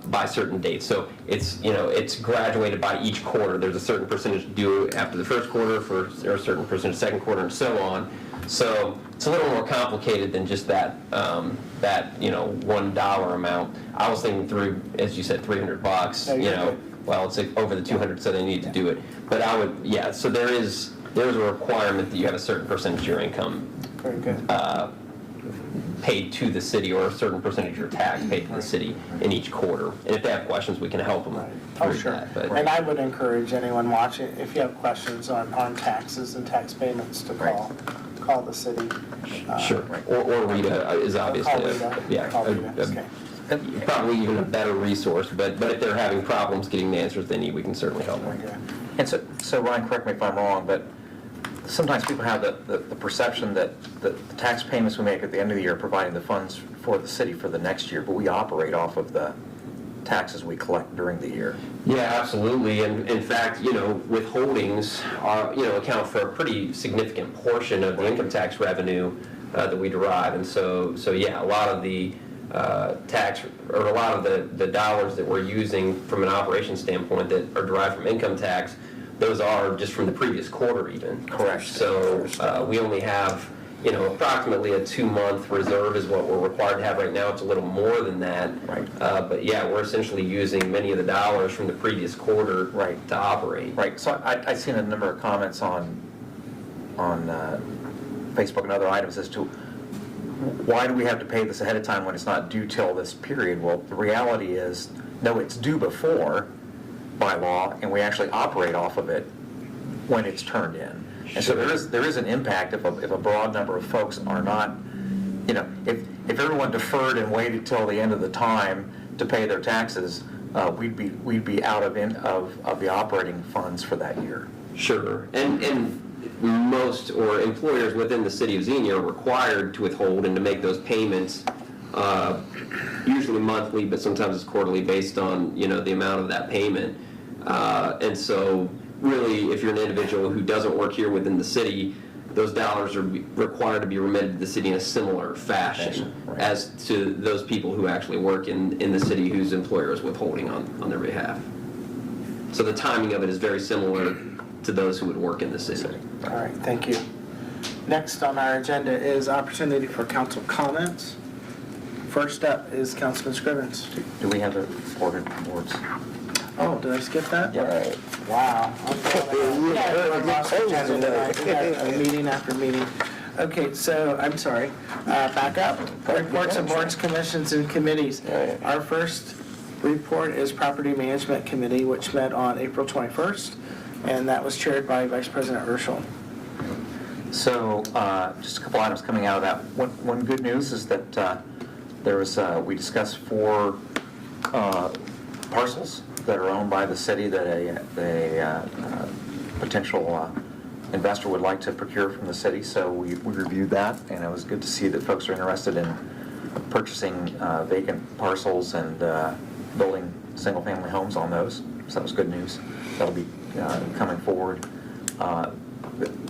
by certain dates. So it's graduated by each quarter. There's a certain percentage due after the first quarter, or a certain percentage second quarter, and so on. So it's a little more complicated than just that $1 amount. I was thinking through, as you said, $300. Well, it's over the 200, so they need to do it. But I would, so there's a requirement that you have a certain percentage of your income paid to the city, or a certain percentage of your tax paid to the city in each quarter. And if they have questions, we can help them through that. But, And I would encourage anyone watching, if you have questions on taxes and tax payments, to call the city. Sure. Or Rita is obviously probably even a better resource. But if they're having problems getting the answers they need, we can certainly help them. And so Ryan, correct me if I'm wrong, but sometimes people have the perception that the tax payments we make at the end of the year are providing the funds for the city for the next year, but we operate off of the taxes we collect during the year. Yeah, absolutely. And in fact, withholdings account for a pretty significant portion of the income tax revenue that we derive. And so yeah, a lot of the tax, or a lot of the dollars that we're using from an operation standpoint that are derived from income tax, those are just from the previous quarter even. Correct. So we only have, approximately a 2-month reserve is what we're required to have right now. It's a little more than that. Right. But yeah, we're essentially using many of the dollars from the previous quarter to operate. Right. So I've seen a number of comments on Facebook and other items as to why do we have to pay this ahead of time when it's not due till this period? Well, the reality is, no, it's due before by law, and we actually operate off of it when it's turned in. And so there is an impact if a broad number of folks are not, if everyone deferred and waited till the end of the time to pay their taxes, we'd be out of the operating funds for that year. Sure. And most, or employers within the city of Xenia, are required to withhold and to make those payments, usually monthly, but sometimes it's quarterly, based on the amount of that payment. And so really, if you're an individual who doesn't work here within the city, those dollars are required to be remitted to the city in a similar fashion as to those people who actually work in the city whose employer is withholding on their behalf. So the timing of it is very similar to those who would work in the city. All right, thank you. Next on our agenda is opportunity for council comments. First up is Councilman Scrivens. Do we have the ordered boards? Oh, did I skip that? Yeah. Wow. We got meeting after meeting. Okay, so, I'm sorry. Back up. Reports of boards, commissions, and committees. Our first report is Property Management Committee, which met on April 21st, and that was chaired by Vice President Urschel. So, just a couple items coming out of that. One good news is that we discussed 4 parcels that are owned by the city that a potential investor would like to procure from the city. So we reviewed that, and it was good to see that folks are interested in purchasing vacant parcels and building single-family homes on those. So that was good news. That'll be coming forward.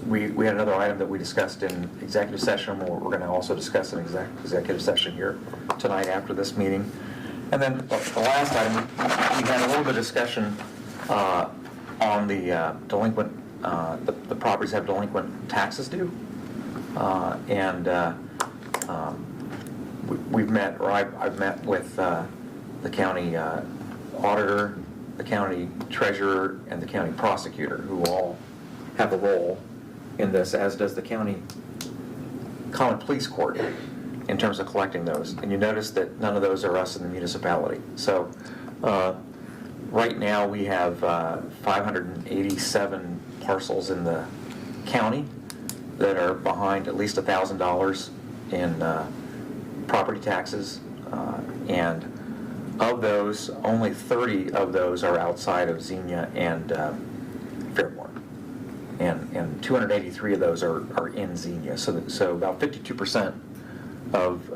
We had another item that we discussed in executive session. We're going to also discuss in executive session here tonight after this meeting. And then the last item, we had a little bit of discussion on the delinquent, the properties have delinquent taxes due. We've met, or I've met with the county auditor, the county treasurer, and the county prosecutor, who all have a role in this, as does the county common police court. in terms of collecting those. And you notice that none of those are us in the municipality. So right now, we have 587 parcels in the county that are behind at least $1,000 in property taxes. And of those, only 30 of those are outside of Xenia and Fairborn. And 283 of those are in Xenia. So about 52% of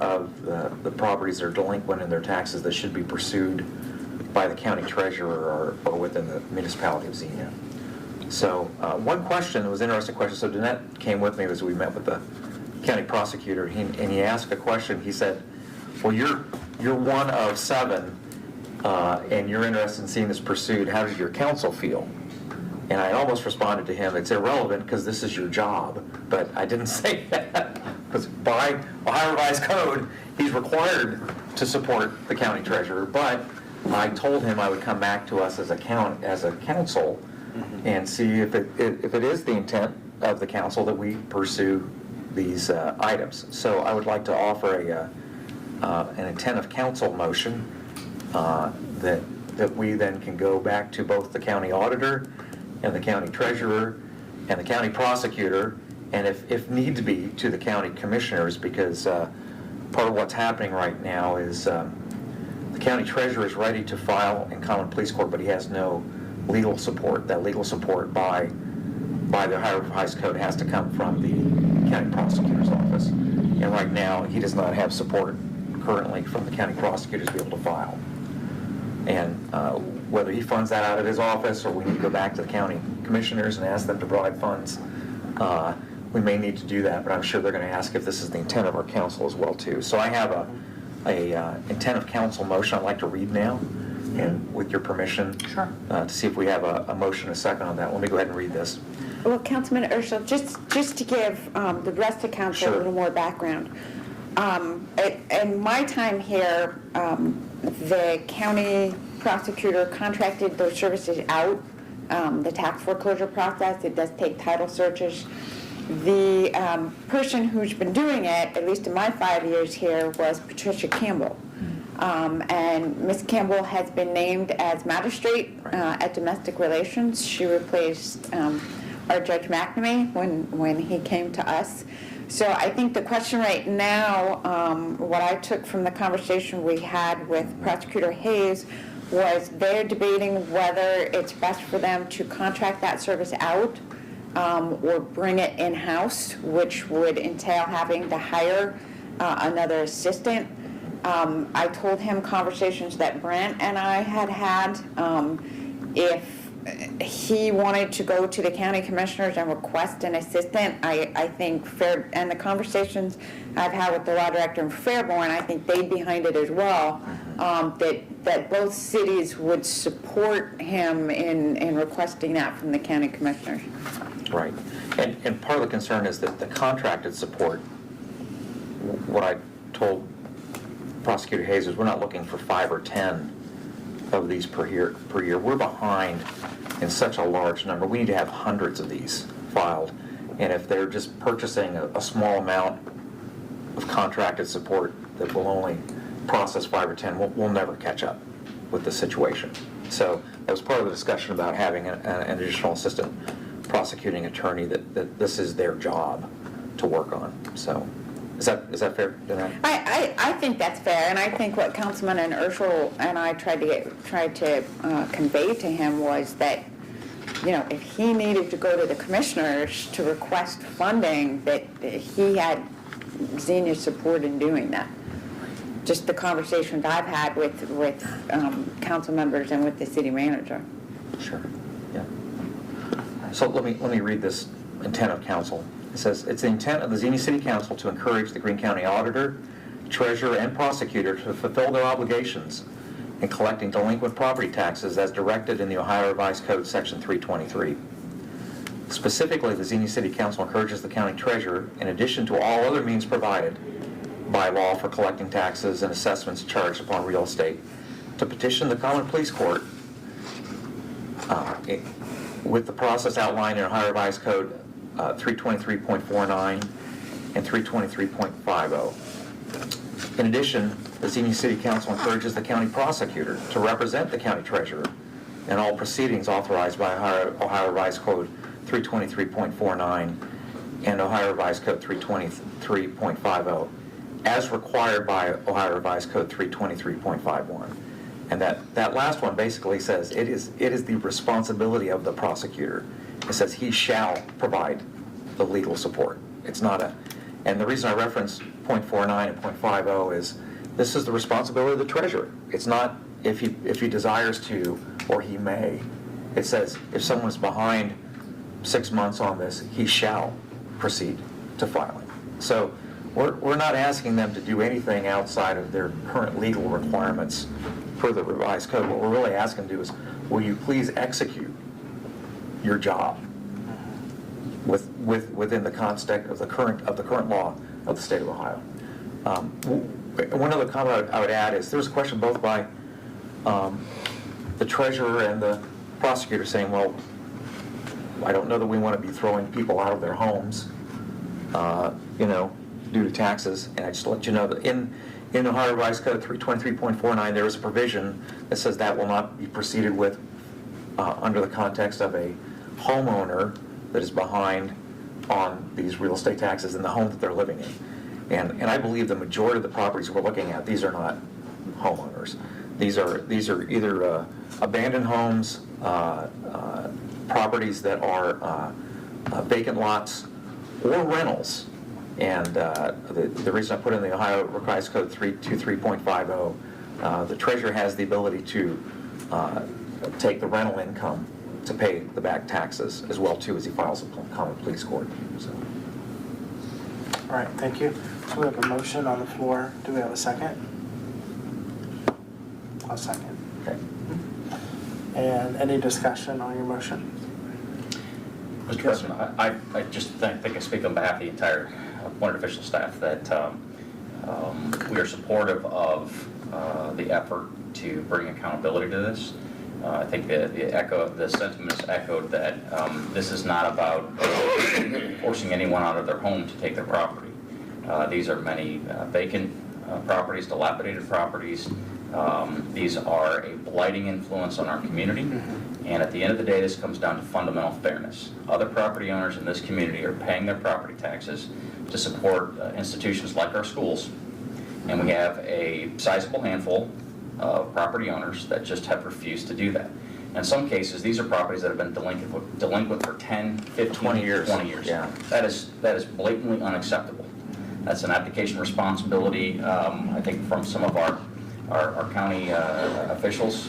the properties that are delinquent in their taxes that should be pursued by the county treasurer are within the municipality of Xenia. So one question, it was an interesting question, so Danette came with me as we met with the county prosecutor, and he asked a question. He said, well, you're one of 7, and you're interested in seeing this pursued. How does your counsel feel? And I almost responded to him, it's irrelevant because this is your job. But I didn't say that, because by Ohio Revised Code, he's required to support the county treasurer. But I told him I would come back to us as a council and see if it is the intent of the council that we pursue these items. So I would like to offer an intent of council motion that we then can go back to both the county auditor and the county treasurer and the county prosecutor, and if need to be, to the county commissioners, because part of what's happening right now is the county treasurer is ready to file in common police court, but he has no legal support. That legal support by the Ohio Revised Code has to come from the county prosecutor's office. And right now, he does not have support currently from the county prosecutor to be able to file. And whether he funds that out of his office or we need to go back to the county commissioners and ask them to provide funds, we may need to do that, but I'm sure they're going to ask if this is the intent of our council as well too. So I have a intent of council motion I'd like to read now, and with your permission, to see if we have a motion and a second on that. Let me go ahead and read this. Well, Councilman Urschel, just to give the rest of council a little more background. In my time here, the county prosecutor contracted those services out, the tax foreclosure process. It does take title searches. The person who's been doing it, at least in my 5 years here, was Patricia Campbell. And Ms. Campbell has been named as magistrate at domestic relations. She replaced our Judge McNamee when he came to us. So I think the question right now, what I took from the conversation we had with Prosecutor Hayes, was they're debating whether it's best for them to contract that service out or bring it in-house, which would entail having to hire another assistant. I told him conversations that Brent and I had. If he wanted to go to the county commissioners and request an assistant, I think and the conversations I've had with the law director in Fairborn, I think they'd behind it as well, that both cities would support him in requesting that from the county commissioners. Right. And part of the concern is that the contracted support, what I told Prosecutor Hayes is we're not looking for 5 or 10 of these per year. We're behind in such a large number. We need to have hundreds of these filed. And if they're just purchasing a small amount of contracted support that will only process 5 or 10, we'll never catch up with the situation. So that was part of the discussion about having an additional assistant prosecuting attorney that this is their job to work on. So is that fair? I think that's fair, and I think what Councilman Urschel and I tried to convey to him was that, if he needed to go to the commissioners to request funding, that he had Xenia support in doing that. Just the conversations I've had with council members and with the city manager. Sure. Yeah. So let me read this intent of council. It says, it's the intent of the Xenia City Council to encourage the Greene County Auditor, Treasurer, and Prosecutor to fulfill their obligations in collecting delinquent property taxes as directed in the Ohio Revised Code, Section 323. Specifically, the Xenia City Council encourages the County Treasurer, in addition to all other means provided by law for collecting taxes and assessments charged upon real estate, to petition the Common Pleas Court with the process outlined in Ohio Revised Code 323.49 and 323.50. In addition, the Xenia City Council encourages the county prosecutor to represent the county treasurer in all proceedings authorized by Ohio Revised Code 323.49 and Ohio Revised Code 323.50, as required by Ohio Revised Code 323.51. And that last one basically says it is the responsibility of the prosecutor. It says he shall provide the legal support. It's not a, and the reason I reference .49 and .50 is this is the responsibility of the treasurer. It's not if he desires to or he may. It says if someone's behind 6 months on this, he shall proceed to filing. So we're not asking them to do anything outside of their current legal requirements for the revised code. What we're really asking them to do is, will you please execute your job within the context of the current law of the state of Ohio. One other comment I would add is there's a question both by the treasurer and the prosecutor saying, well, I don't know that we want to be throwing people out of their homes, due to taxes. And I just let you know that in Ohio Revised Code 323.49, there is a provision that says that will not be proceeded with under the context of a homeowner that is behind on these real estate taxes in the home that they're living in. And I believe the majority of the properties we're looking at, these are not homeowners. These are either abandoned homes, properties that are vacant lots, or rentals. And the reason I put in the Ohio Revised Code 323.50, the treasurer has the ability to take the rental income to pay the back taxes as well too as he files a common pleas court. So. All right, thank you. So we have a motion on the floor. Do we have a second? A second. Okay. And any discussion on your motion? Mr. President, I just think I speak on behalf of the entire appointed official staff that we are supportive of the effort to bring accountability to this. I think the sentiment is echoed that this is not about forcing anyone out of their home to take their property. These are many vacant properties, dilapidated properties. These are a blighting influence on our community. And at the end of the day, this comes down to fundamental fairness. Other property owners in this community are paying their property taxes to support institutions like our schools. And we have a sizable handful of property owners that just have refused to do that. In some cases, these are properties that have been delinquent for 10, 15, 20 years. Yeah. That is blatantly unacceptable. That's an abdication of responsibility, I think, from some of our county officials,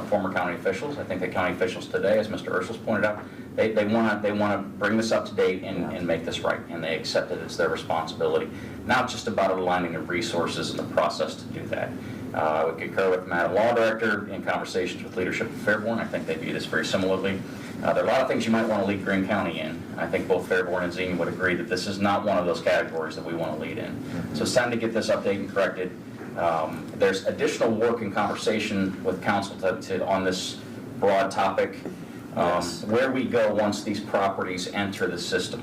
former county officials. I think the county officials today, as Mr. Urschel's pointed out, they want to bring this up to date and make this right, and they accept it as their responsibility. Now it's just about aligning the resources and the process to do that. We concur with Madam Law Director in conversations with leadership of Fairborn. I think they view this very similarly. There are a lot of things you might want to lead Greene County in. I think both Fairborn and Xenia would agree that this is not one of those categories that we want to lead in. So it's time to get this updated and corrected. There's additional work and conversation with council on this broad topic. Where we go once these properties enter the system.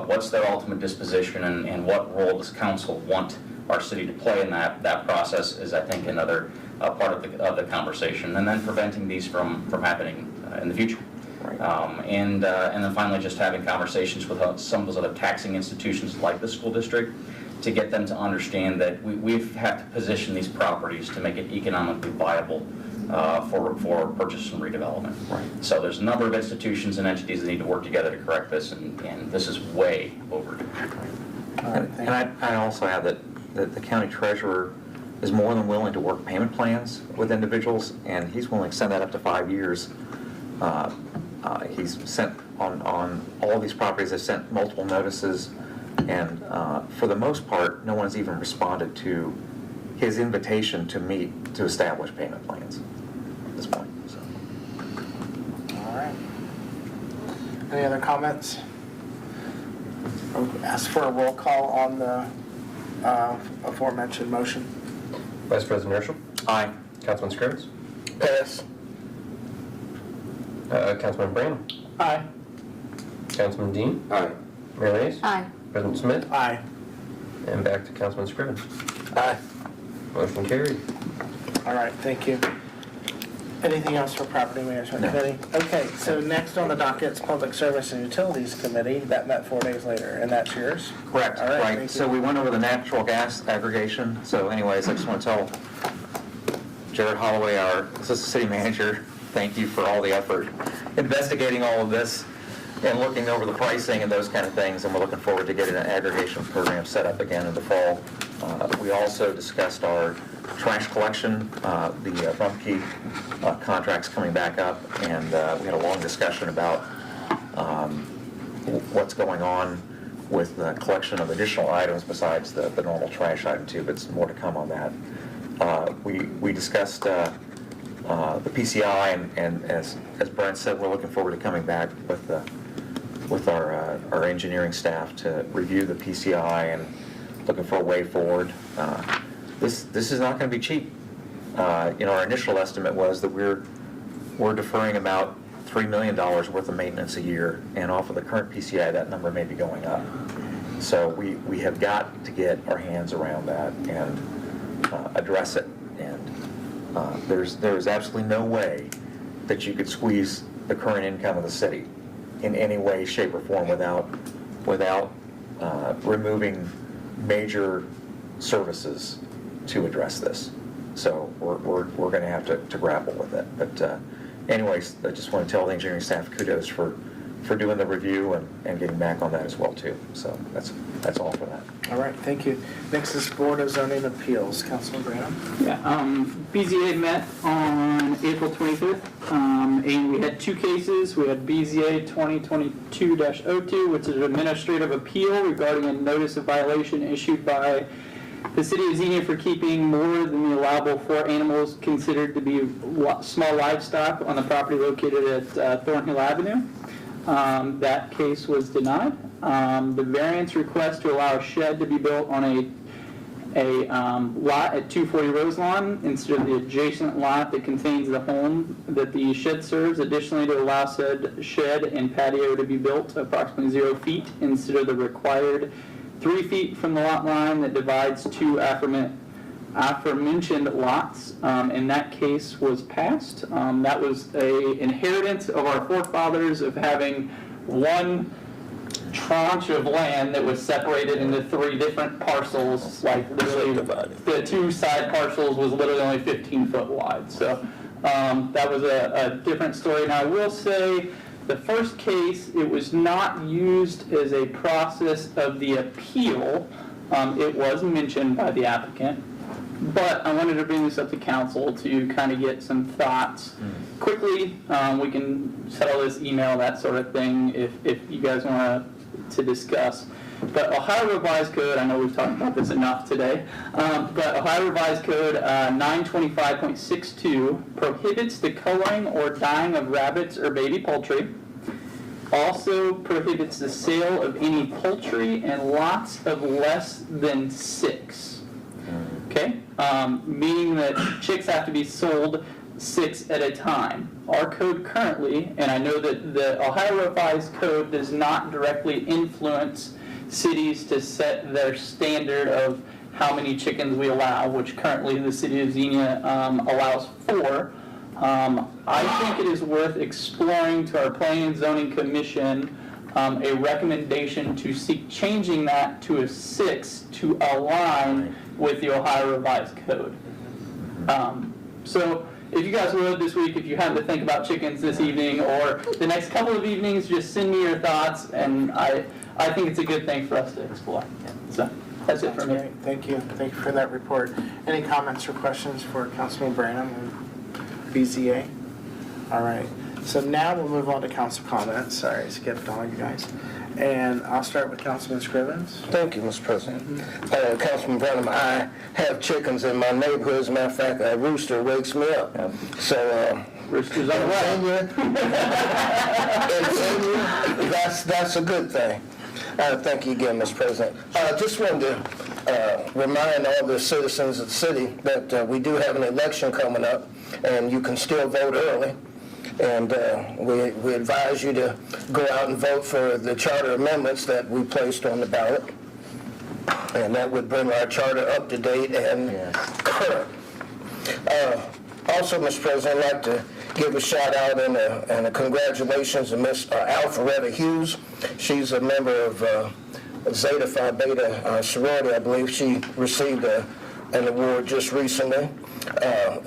What's their ultimate disposition and what role does council want our city to play in that process is, I think, another part of the conversation. And then preventing these from happening in the future. Right. And then finally just having conversations with some of those other taxing institutions like the school district to get them to understand that we have to position these properties to make it economically viable for purchase and redevelopment. Right. So there's a number of institutions and entities that need to work together to correct this, and this is way overdue. And I also add that the county treasurer is more than willing to work payment plans with individuals, and he's willing to send that up to 5 years. He's sent on all of these properties, they've sent multiple notices, and for the most part, no one's even responded to his invitation to meet to establish payment plans at this point. So. All right. Any other comments? I'll ask for a roll call on the aforementioned motion. Vice President Urschel? Aye. Councilman Scrivens? Pass. Councilman Branham? Aye. Councilman Dean? Aye. Mayor Hayes? Aye. President Smith? Aye. And back to Councilman Scriven. Aye. Motion carried. All right, thank you. Anything else for Property Management Committee? Okay, so next on the docket is Public Service and Utilities Committee. That met 4 days later, and that's yours? Correct, All right, right. thank So you. we went over the natural gas aggregation. So anyways, I just want to tell Jared Holloway, our Assistant City Manager, thank you for all the effort investigating all of this and looking over the pricing and those kind of things, and we're looking forward to getting an aggregation program set up again in the fall. We also discussed our trash collection, the Rumpke contracts coming back up, and we had a long discussion about what's going on with the collection of additional items besides the normal trash item too, but more to come on that. We discussed the PCI, and as Brent said, we're looking forward to coming back with our engineering staff to review the PCI and looking for a way forward. This is not going to be cheap. Our initial estimate was that we're deferring about $3 million worth of maintenance a year, and off of the current PCI, that number may be going up. So we have got to get our hands around that and address it. And there's absolutely no way that you could squeeze the current income of the city in any way, shape, or form without removing major services to address this. So we're going to have to grapple with it. But anyways, I just want to tell the engineering staff kudos for doing the review and getting back on that as well too. So that's all for that. All right, thank you. Next is Board of Zoning Appeals. Councilman Branham? Yeah, BZA met on April 25th, and we had 2 cases. We had BZA 2022-02, which is an administrative appeal regarding a notice of violation issued by the City of Xenia for keeping more than the allowable 4 animals considered to be small livestock on the property located at Thornhill Avenue. That case was denied. The variance request to allow a shed to be built on a lot at 240 Roselawn instead of the adjacent lot that contains the home that the shed serves. Additionally, to allow said shed and patio to be built approximately 0 feet instead of the required 3 feet from the lot line that divides 2 aforementioned lots, and that case was passed. That was a inheritance of our forefathers of having one tranche of land that was separated into 3 different parcels, like literally the 2 side parcels was literally only 15 foot wide. So that was a different story. Now I will say the first case, it was not used as a process of the appeal. It was mentioned by the applicant, but I wanted to bring this up to council to kind of get some thoughts quickly. We can settle this email, that sort of thing, if you guys want to discuss. But Ohio Revised Code, I know we've talked about this enough today, but Ohio Revised Code 925.62 prohibits the culling or dyeing of rabbits or baby poultry. Also prohibits the sale of any poultry in lots of less than 6. Okay? Meaning that chicks have to be sold 6 at a time. Our code currently, and I know that the Ohio Revised Code does not directly influence cities to set their standard of how many chickens we allow, which currently the city of Xenia allows 4. I think it is worth exploring to our Planning and Zoning Commission a recommendation to seek changing that to a 6 to align with the Ohio Revised Code. So if you guys would this week, if you have to think about chickens this evening or the next couple of evenings, just send me your thoughts, and I think it's a good thing for us to explore. So that's it for me. Great. Thank you. Thank you for that report. Any comments or questions for Councilman Branham and BZA? All right. So now we'll move on to council comments. Sorry, I skipped all you guys. And I'll start with Councilman Scrivens. Thank you, Mr. President. Councilman Branham, I have chickens in my neighborhood. As a matter of fact, a rooster wakes me up. So, Roosters on the way. that's a good thing. Thank you again, Mr. President. Just wanted to remind all the citizens of the city that we do have an election coming up, and you can still vote early. And we advise you to go out and vote for the charter amendments that we placed on the ballot. And that would bring our charter up to date and current. Also, Mr. President, I'd like to give a shout out and a congratulations to Miss Alpharetta Hughes. She's a member of Zeta Phi Beta sorority, I believe. She received an award just recently.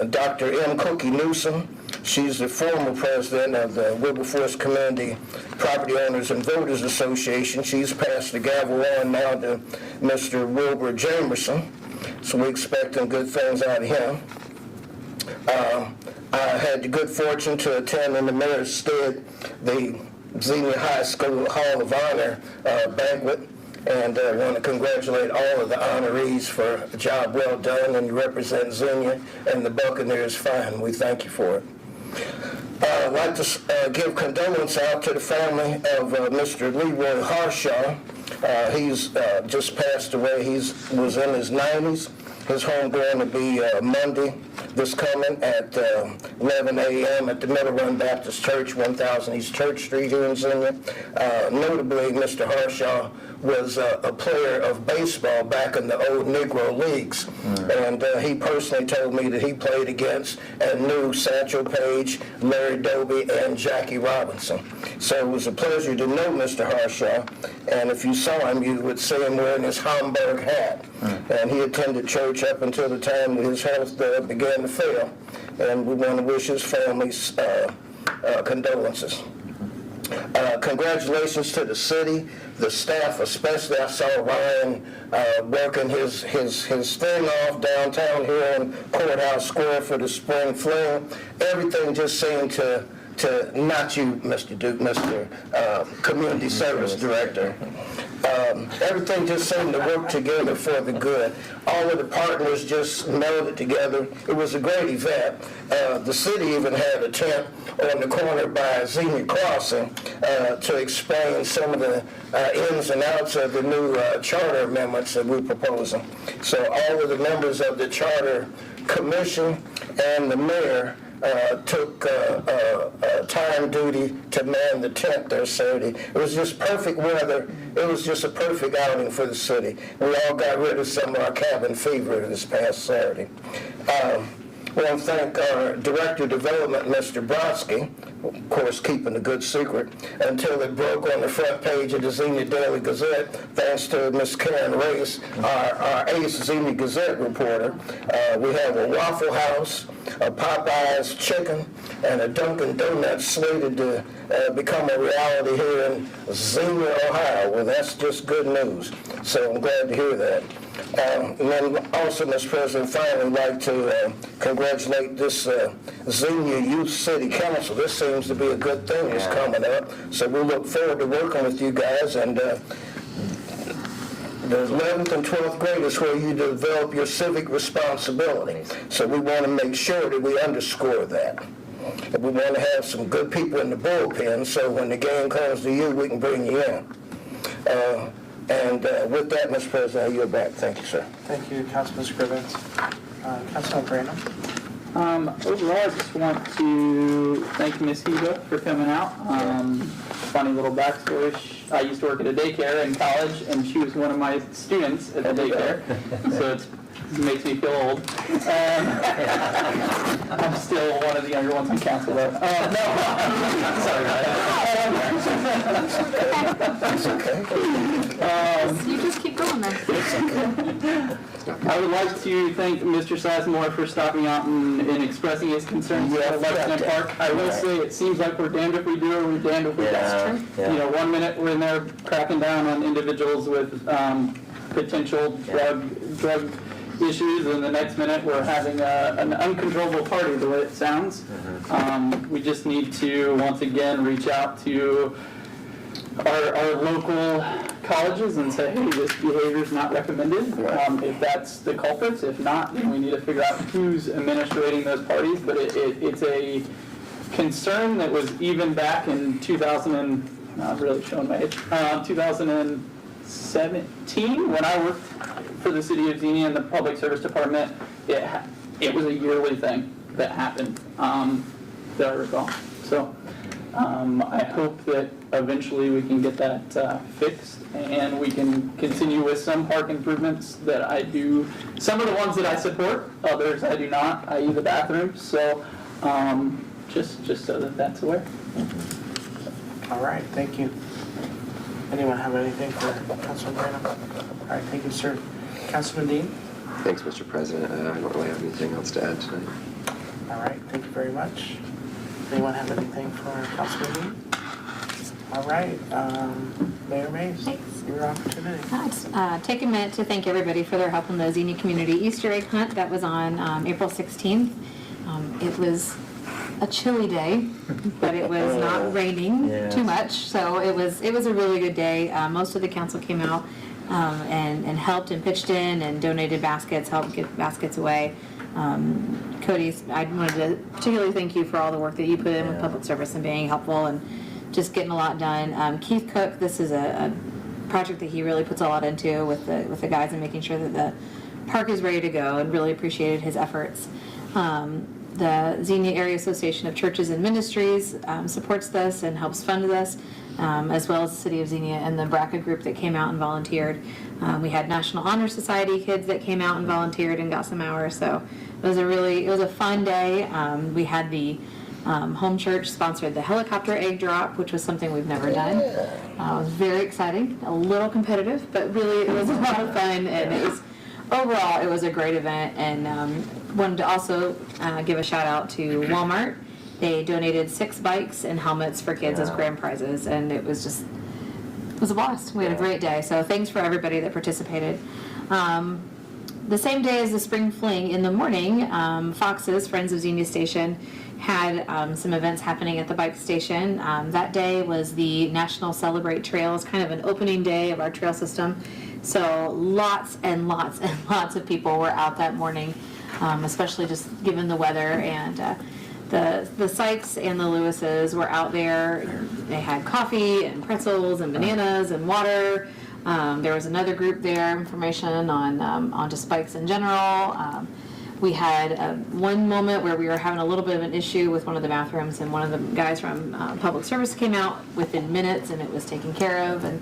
Dr. M. Cookie Newsom, she's the former president of the Wilberforce Community Property Owners and Voters Association. She's passed the gavel on now to Mr. Wilbur Jamerson, so we're expecting good things out of him. I had the good fortune to attend in the mayor's stead the Xenia High School Hall of Honor banquet, and I want to congratulate all of the honorees for a job well done, and you represent Xenia and the Buccaneers fine. We thank you for it. I'd like to give condolence out to the family of Mr. Leroy Harshaw. He's just passed away. He was in his 90s. His home going to be Monday, this coming at 11 a.m. at the Middle Run Baptist Church, 1000 East Church Street here in Xenia. Notably, Mr. Harshaw was a player of baseball back in the old Negro leagues. And he personally told me that he played against and knew Sancho Page, Larry Doby, and Jackie Robinson. So it was a pleasure to know Mr. Harshaw. And if you saw him, you would see him wearing his Hamburg hat. And he attended church up until the time that his health began to fail. And we want to wish his family condolences. Congratulations to the city, the staff, especially. I saw Ryan working his thing off downtown here in Courthouse Square for the spring fling. Everything just seemed to not you, Mr. Duke, Mr. Community Service Director. Everything just seemed to work together for the good. All of the partners just melded together. It was a great event. The city even had a tent on the corner by Xenia Crossing to explain some of the ins and outs of the new charter amendments that we're proposing. So all of the members of the Charter Commission and the mayor took time duty to man the tent there Saturday. It was just perfect weather. It was just a perfect outing for the city. We all got rid of some of our cabin fever this past Saturday. I want to thank our Director of Development, Mr. Brodsky, of course keeping a good secret, until it broke on the front page of the Xenia Daily Gazette, thanks to Miss Karen Race, our ace Xenia Gazette reporter. We have a Waffle House, a Popeye's Chicken, and a Dunkin' Donuts slated to become a reality here in Xenia, Ohio. Well, that's just good news, so I'm glad to hear that. And then also, Mr. President, finally like to congratulate this Xenia Youth City Council. This seems to be a good thing that's coming up, so we look forward to working with you guys. And the 11th and 12th grade is where you develop your civic responsibility. So we want to make sure that we underscore that. And we want to have some good people in the bullpen, so when the game comes to you, we can bring you in. And with that, Mr. President, I yield back. Thank you, sir. Thank you, Councilman Scrivens. Councilman Brandon? Overall, I just want to thank Miss Heba for coming out. Funny little backstory. I used to work at a daycare in college, and she was one of my students at the daycare. So it makes me feel old. I'm still one of the younger ones on council, though. No, sorry about that. It's okay. You just keep going then. I would like to thank Mr. Sizemore for stopping out and expressing his concerns about Lexington Park. I will say it seems like we're damned if we do or we're damned if we don't. You know, 1 minute we're in there cracking down on individuals with potential drug issues, and the next minute we're having an uncontrollable party, the way it sounds. We just need to once again reach out to our local colleges and say, hey, this behavior is not recommended. If that's the culprits, if not, then we need to figure out who's administrating those parties. But it's a concern that was even back in 2017 when I worked for the city of Xenia in the Public Service Department. It was a yearly thing that happened that I recall. So I hope that eventually we can get that fixed and we can continue with some park improvements that I do. Some of the ones that I support, others I do not, i.e. the bathrooms. So just so that that's aware. All right, thank you. Anyone have anything for Councilman Moreno? All right, thank you, sir. Councilman Dean? Thanks, Mr. President. I don't really have anything else to add tonight. All right, thank you very much. Anyone have anything for Councilman Dean? All right, Mayor Mays, Thanks. your opportunity. I'll just take a minute to thank everybody for their help in the Xenia Community Easter egg hunt that was on April 16th. It was a chilly day, but it was not raining too much, so it was a really good day. Most of the council came out and helped and pitched in and donated baskets, helped get baskets away. Cody, I wanted to particularly thank you for all the work that you put in with public service and being helpful and just getting a lot done. Keith Cook, this is a project that he really puts a lot into with the guys and making sure that the park is ready to go, and really appreciated his efforts. The Xenia Area Association of Churches and Ministries supports this and helps fund this, as well as the City of Xenia and the BRCA group that came out and volunteered. We had National Honor Society kids that came out and volunteered and got some hours, so it was a fun day. We had the home church sponsored the helicopter egg drop, which was something we've never done. It was very exciting, a little competitive, but really it was a lot of fun, and overall it was a great event. And wanted to also give a shout out to Walmart. They donated 6 bikes and helmets for kids as grand prizes, and it was a blast. We had a great day, so thanks for everybody that participated. The same day as the spring fling, in the morning, Fox's Friends of Xenia Station had some events happening at the bike station. That day was the National Celebrate Trails, kind of an opening day of our trail system. So lots and lots and lots of people were out that morning, especially just given the weather. And the Sykes and the Lewises were out there. They had coffee and pretzels and bananas and water. There was another group there, information on just bikes in general. We had one moment where we were having a little bit of an issue with one of the bathrooms, and one of the guys from public service came out within minutes, and it was taken care of. And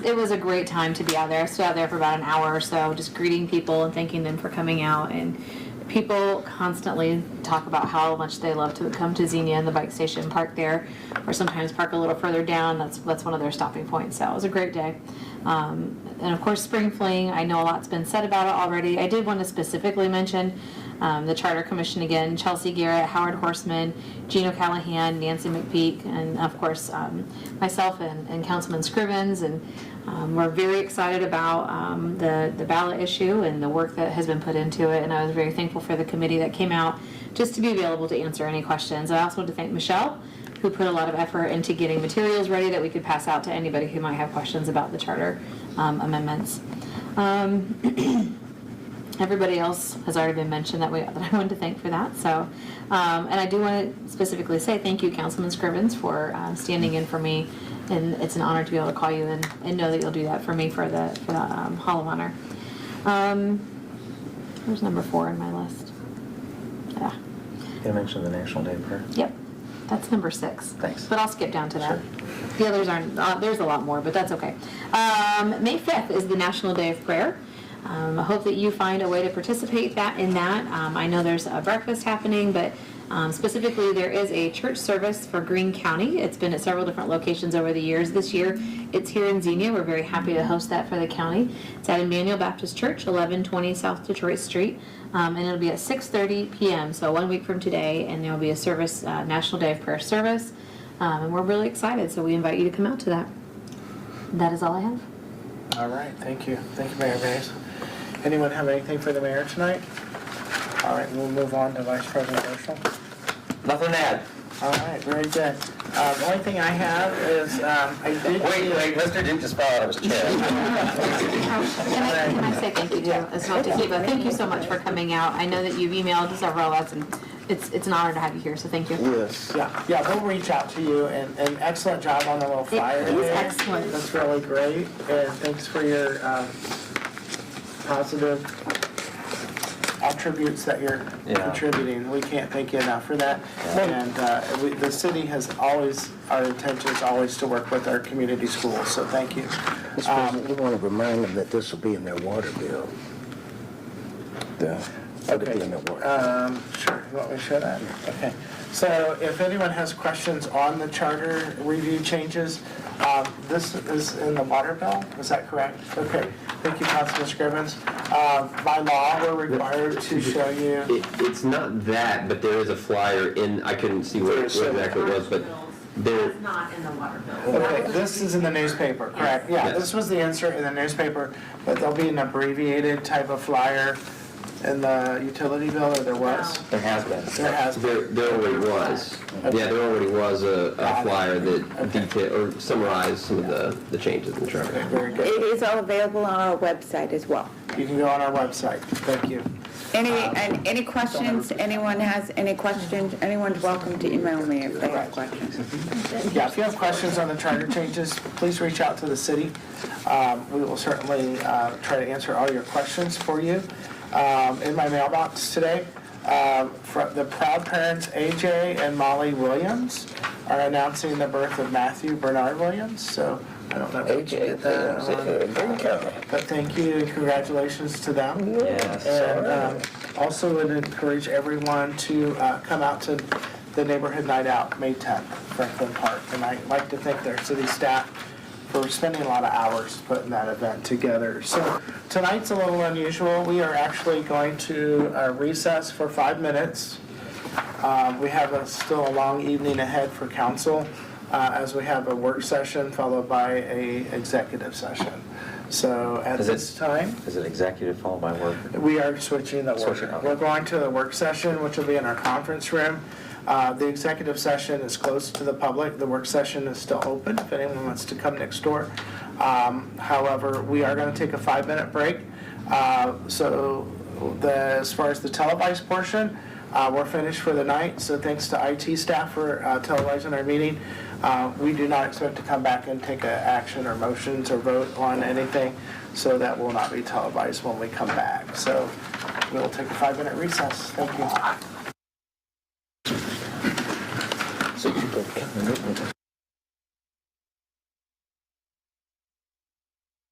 it was a great time to be out there. I stood out there for about an hour or so, just greeting people and thanking them for coming out. And people constantly talk about how much they love to come to Xenia and the bike station, park there, or sometimes park a little further down. That's one of their stopping points. So it was a great day. And of course, Spring Fling, I know a lot's been said about it already. I did want to specifically mention the Charter Commission again, Chelsea Garrett, Howard Horseman, Gino Callahan, Nancy McPeak, and of course myself and Councilman Scrivens. And we're very excited about the ballot issue and the work that has been put into it. And I was very thankful for the committee that came out just to be available to answer any questions. I also want to thank Michelle, who put a lot of effort into getting materials ready that we could pass out to anybody who might have questions about the charter amendments. Everybody else has already been mentioned that I wanted to thank for that. So, and I do want to specifically say thank you, Councilman Scrivens, for standing in for me, and it's an honor to be able to call you and know that you'll do that for me for the Hall of Honor. Where's number 4 in my list? Yeah. You mentioned the National Day of Prayer. Yep. That's number 6. Thanks. But I'll skip down to that. Sure. The others aren't, there's a lot more, but that's okay. May 5th is the National Day of Prayer. I hope that you find a way to participate in that. I know there's a breakfast happening, but specifically there is a church service for Greene County. It's been at several different locations over the years. This year it's here in Xenia. We're very happy to host that for the county. It's at Emmanuel Baptist Church, 1120 South Detroit Street. And it'll be at 6:30 p.m., so 1 week from today, and there'll be a service, National Day of Prayer service. And we're really excited, so we invite you to come out to that. That is all I have. All right, thank you. Thank you, Mayor Mays. Anyone have anything for the mayor tonight? All right, we'll move on to Vice President Urschel. Nothing to add. All right, very good. The only thing I have is, I did... Wait, Mr. Duke just fell out of his chair. Can I say thank you too, as well to Kiva. Thank you so much for coming out. I know that you've emailed several of us, and it's an honor to have you here, so thank you. Yes. Yeah, we'll reach out to you, and excellent job on the little flyer. It was there. excellent. That's really great, and thanks for your positive attributes that you're contributing. We can't thank you enough for that. And the city has always, our intention is always to work with our community schools, so thank you. Mr. President, we want to remind them that this will be in their water bill. Okay. Sure, you want me to show that? Okay. So if anyone has questions on the charter review changes, this is in the water bill, is that correct? Okay, thank you, Councilman Scrivens. By law, we're required to show you. It's not that, but there is a flyer in, I couldn't see what exactly it was, but there. That's not in the water bill. Okay, this is in the newspaper, correct? Yeah, Yes. this was the insert in the newspaper, but there'll be an abbreviated type of flyer in the utility bill, or there was? There has been. There has been. There already was. Yeah, there already was a flyer that detailed or summarized some of the changes in the charter. Very good. It is all available on our website as well. You can go on our website. Thank you. Any questions, anyone has any questions, anyone's welcome to email me if they have questions. Yeah, if you have questions on the charter changes, please reach out to the city. We will certainly try to answer all your questions for you. In my mailbox today, the proud parents AJ and Molly Williams are announcing the birth of Matthew Bernard Williams. So I don't know if you can get that. But thank you and congratulations to them. Yes. And also would encourage everyone to come out to the neighborhood night out, May 10th, Franklin Park. And I'd like to thank their city staff for spending a lot of hours putting that event together. So tonight's a little unusual. We are actually going to recess for 5 minutes. We have still a long evening ahead for council as we have a work session followed by a executive session. So at this time, Is it executive followed by work? we are switching the Switching, order. okay. We're going to the work session, which will be in our conference room. The executive session is closed to the public. The work session is still open if anyone wants to come next door. However, we are going to take a 5-minute break. As far as the televised portion, we're finished for the night. So thanks to IT staff for televising our meeting. We do not expect to come back and take action or motions or vote on anything. So that will not be televised when we come back. So we'll take a 5-minute recess. Thank you. So you go,